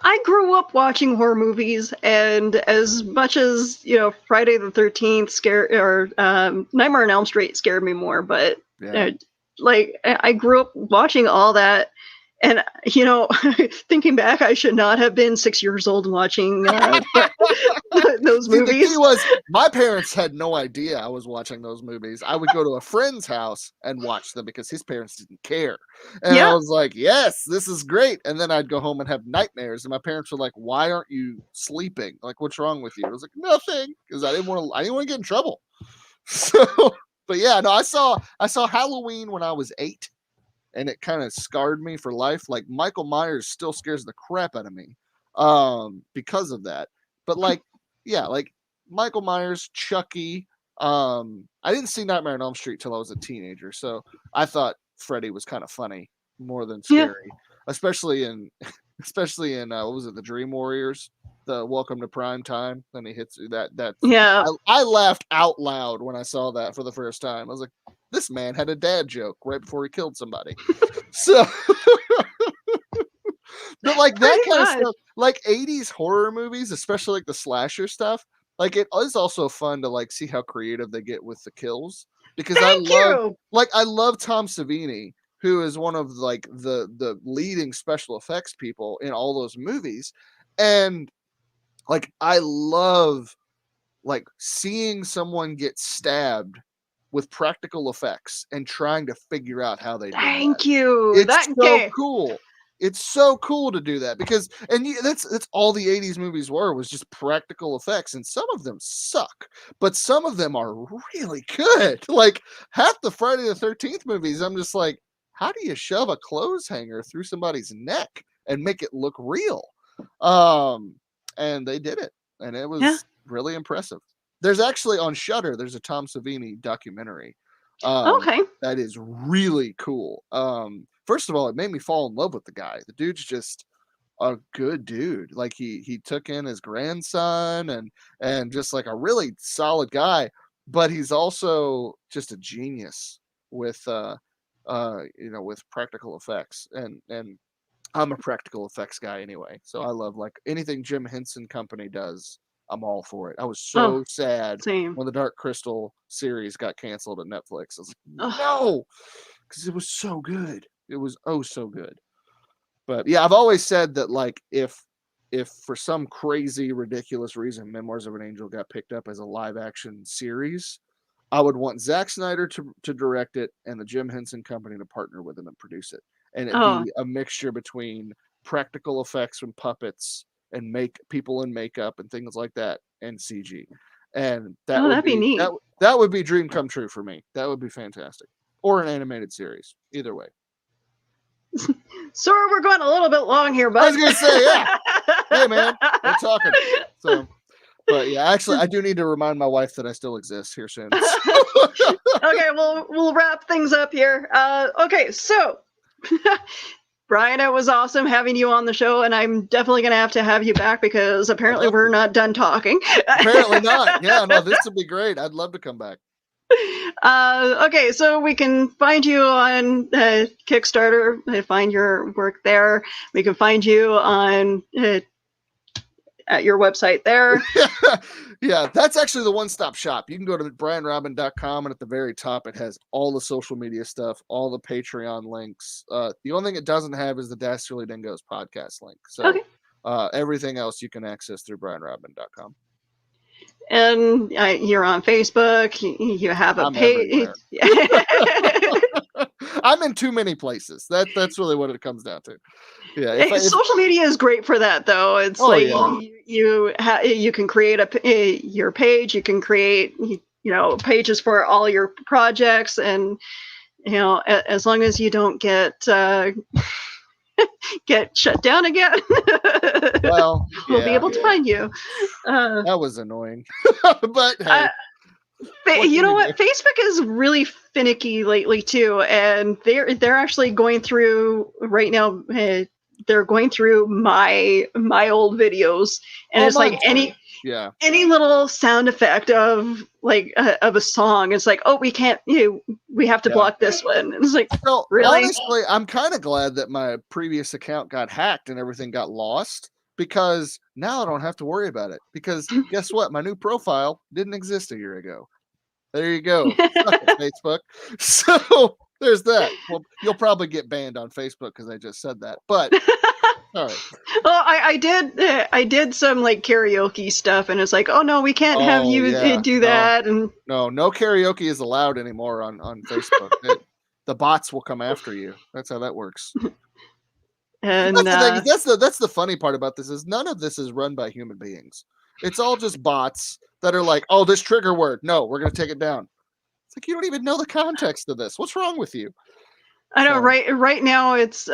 I grew up watching horror movies, and as much as Friday the 13th Nightmare on Elm Street scared me more, but I grew up watching all that, and thinking back, I should not have been 6 years old watching those movies. The key was my parents had no idea I was watching those movies. I would go to a friend's house and watch them because his parents didn't care. And I was like, yes, this is great. And then I'd go home and have nightmares. And my parents were like, why aren't you sleeping? Like, what's wrong with you? I was like, nothing. Because I didn't want to get in trouble. So, but yeah, no, I saw Halloween when I was 8. And it kind of scarred me for life. Like Michael Myers still scares the crap out of me because of that. But like Michael Myers, Chucky. I didn't see Nightmare on Elm Street till I was a teenager. So I thought Freddy was kind of funny more than scary, especially in what was it, the Dream Warriors, the Welcome to Prime Time. Then he hits that. I laughed out loud when I saw that for the first time. I was like, this man had a dad joke right before he killed somebody. So, but like that kind of stuff, like 80s horror movies, especially like the slasher stuff, like it is also fun to like see how creative they get with the kills, because I love Tom Savini, who is one of like the leading special effects people in all those movies. And like, I love like seeing someone get stabbed with practical effects and trying to figure out how they do it. It's so cool. It's so cool to do that, because that's all the 80s movies was just practical effects, and some of them suck, but some of them are really good. Like half the Friday the 13th movies, I'm just like, how do you shove a clothes hanger through somebody's neck and make it look real? And they did it, and it was really impressive. There's actually on Shudder, there's a Tom Savini documentary. That is really cool. First of all, it made me fall in love with the guy. The dude's just a good dude. Like he took in his grandson and just like a really solid guy, but he's also just a genius with with practical effects. And I'm a practical effects guy anyway. So I love like anything Jim Henson Company does. I'm all for it. I was so sad when the Dark Crystal series got canceled at Netflix. I was like, no, because it was so good. It was so good. But yeah, I've always said that like if for some crazy, ridiculous reason Memoirs of an Angel got picked up as a live action series, I would want Zack Snyder to direct it and the Jim Henson Company to partner with him and produce it. And it'd be a mixture between practical effects from puppets and make people in makeup and things like that and CG. And that'd be neat. That would be dream come true for me. That would be fantastic. Or an animated series. Either way. Sorry, we're going a little bit long here, but I was gonna say, yeah. Hey man, we're talking. So but yeah, actually I do need to remind my wife that I still exist here soon. Okay, we'll wrap things up here. Okay, so Brian, it was awesome having you on the show, and I'm definitely going to have you back because apparently we're not done talking. Apparently not. Yeah, no, this would be great. I'd love to come back. Okay, so we can find you on Kickstarter. Find your work there. We can find you on at your website there. Yeah, that's actually the one-stop shop. You can go to brianrodman.com, and at the very top, it has all the social media stuff, all the Patreon links. The only thing it doesn't have is the Dastardly Dingoes podcast link. So everything else you can access through brianrodman.com. And you're on Facebook. You have a page. I'm in too many places. That's really what it comes down to. Yeah, social media is great for that, though. It's you can create your page. You can create pages for all your projects, and as long as you don't get shut down again, well, we'll be able to find you. That was annoying, but hey, you know what? Facebook is really finicky lately too, and they're actually going through right now. They're going through my old videos, and it's like any little sound effect of a song. It's like, oh, we can't. We have to block this one. And it's like, really? Honestly, I'm kind of glad that my previous account got hacked and everything got lost, because now I don't have to worry about it. Because guess what? My new profile didn't exist a year ago. There you go. Facebook. So there's that. Well, you'll probably get banned on Facebook because I just said that. But all right. Well, I did some like karaoke stuff, and it's like, oh no, we can't have you do that. And no karaoke is allowed anymore on Facebook. The bots will come after you. That's how that works. And that's the funny part about this is none of this is run by human beings. It's all just bots that are like, oh, this trigger word. No, we're going to take it down. It's like, you don't even know the context of this. What's wrong with you? I know, right now it's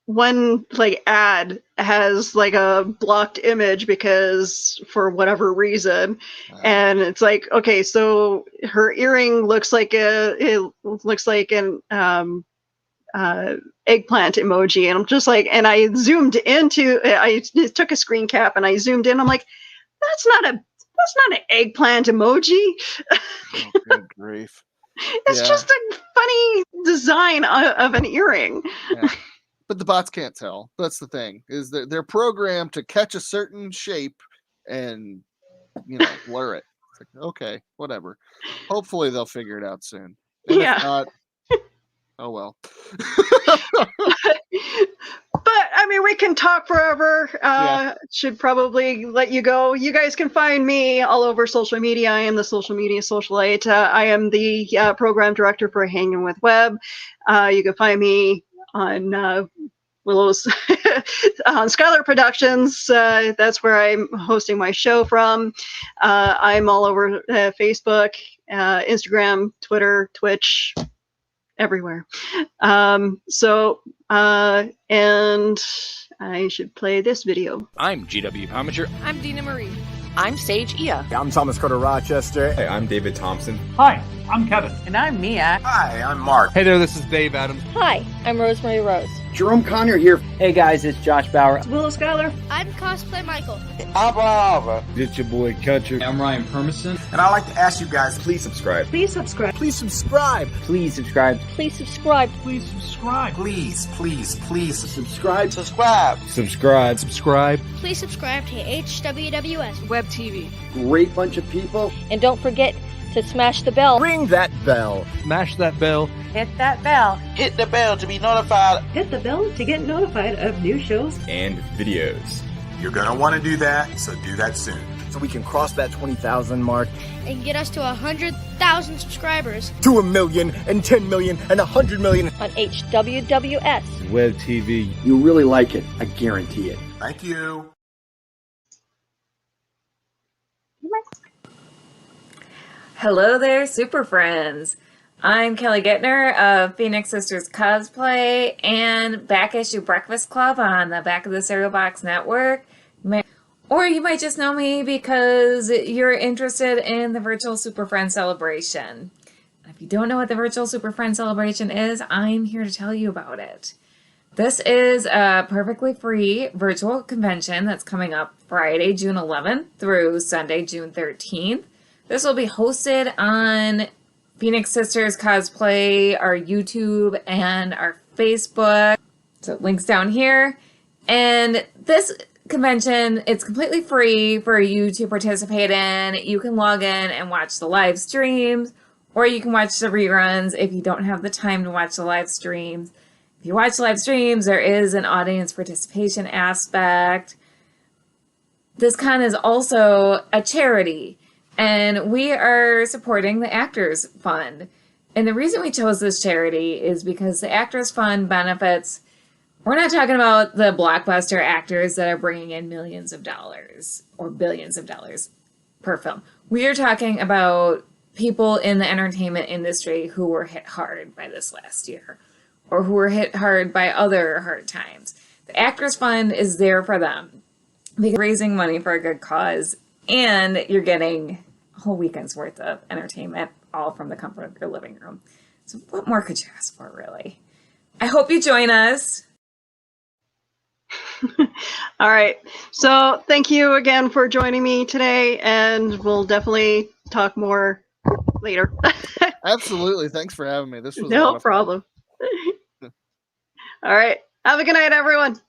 one like ad has like a blocked image because for whatever reason, and it's like, okay, so her earring looks like an eggplant emoji, and I'm just like, and I took a screen cap and I zoomed in. I'm like, that's not an eggplant emoji. Oh, good grief! It's just a funny design of an earring. Yeah. But the bots can't tell. That's the thing, is that they're programmed to catch a certain shape and, blur it. It's like, okay, whatever. Hopefully they'll figure it out soon. And if not, oh well. But I mean, we can talk forever. Should probably let you go. You guys can find me all over social media. I am the social media socialite. I am the program director for Hanging with Web. You can find me on Willow's on Skylar Productions. That's where I'm hosting my show from. I'm all over Facebook, Instagram, Twitter, Twitch, everywhere. And I should play this video. I'm GW Pomager. I'm Dina Marie. I'm Sage Ia. I'm Thomas Carter Rochester. Hey, I'm David Thompson. Hi, I'm Kevin. And I'm Mia. Hi, I'm Mark. Hey there, this is Dave Adams. Hi, I'm Rosemary Rose. Jerome Conner here. Hey guys, it's Josh Bauer. It's Willow Schuyler. I'm Cosplay Michael. Abba. It's your boy Country. I'm Ryan Permison. And I'd like to ask you guys, please subscribe. Please subscribe. Please subscribe. Please subscribe. Please subscribe. Please subscribe. Please subscribe. Subscribe. Please subscribe to HWWS Web TV. Great bunch of people. And don't forget to smash the bell. Ring that bell. Smash that bell. Hit that bell. Hit the bell to be notified. Hit the bell to get notified of new shows and videos. You're going to want to do that, so do that soon. So we can cross that 20,000 mark. And get us to 100,000 subscribers. To 1 million, and 10 million, and 100 million. On HWWS. Web TV. You'll really like it. I guarantee it. Thank you. Hello there, super friends. I'm Kelly Gittner of Phoenix Sisters Cosplay and Back Issue Breakfast Club on the Back of the Cereal Box Network. Or you might just know me because you're interested in the Virtual Super Friend Celebration. If you don't know what the Virtual Super Friend Celebration is, I'm here to tell you about it. This is a perfectly free virtual convention that's coming up Friday, June 11th through Sunday, June 13th. This will be hosted on Phoenix Sisters Cosplay, our YouTube, and our Facebook. So links down here. And this convention, it's completely free for you to participate in. You can log in and watch the live streams, or you can watch the reruns if you don't have the time to watch the live streams. If you watch live streams, there is an audience participation aspect. This con is also a charity. And we are supporting the Actors Fund. And the reason we chose this charity is because the Actors Fund benefits, we're not talking about the blockbuster actors that are bringing in millions of dollars or billions of dollars per film. We are talking about people in the entertainment industry who were hit hard by this last year or who were hit hard by other hard times. The Actors Fund is there for them because you're raising money for a good cause and you're getting a whole weekend's worth of entertainment, all from the comfort of your living room. So what more could you ask for, really? I hope you join us. All right. So thank you again for joining me today, and we'll definitely talk more later. Absolutely. Thanks for having me. This was no problem. All right. Have a good night, everyone.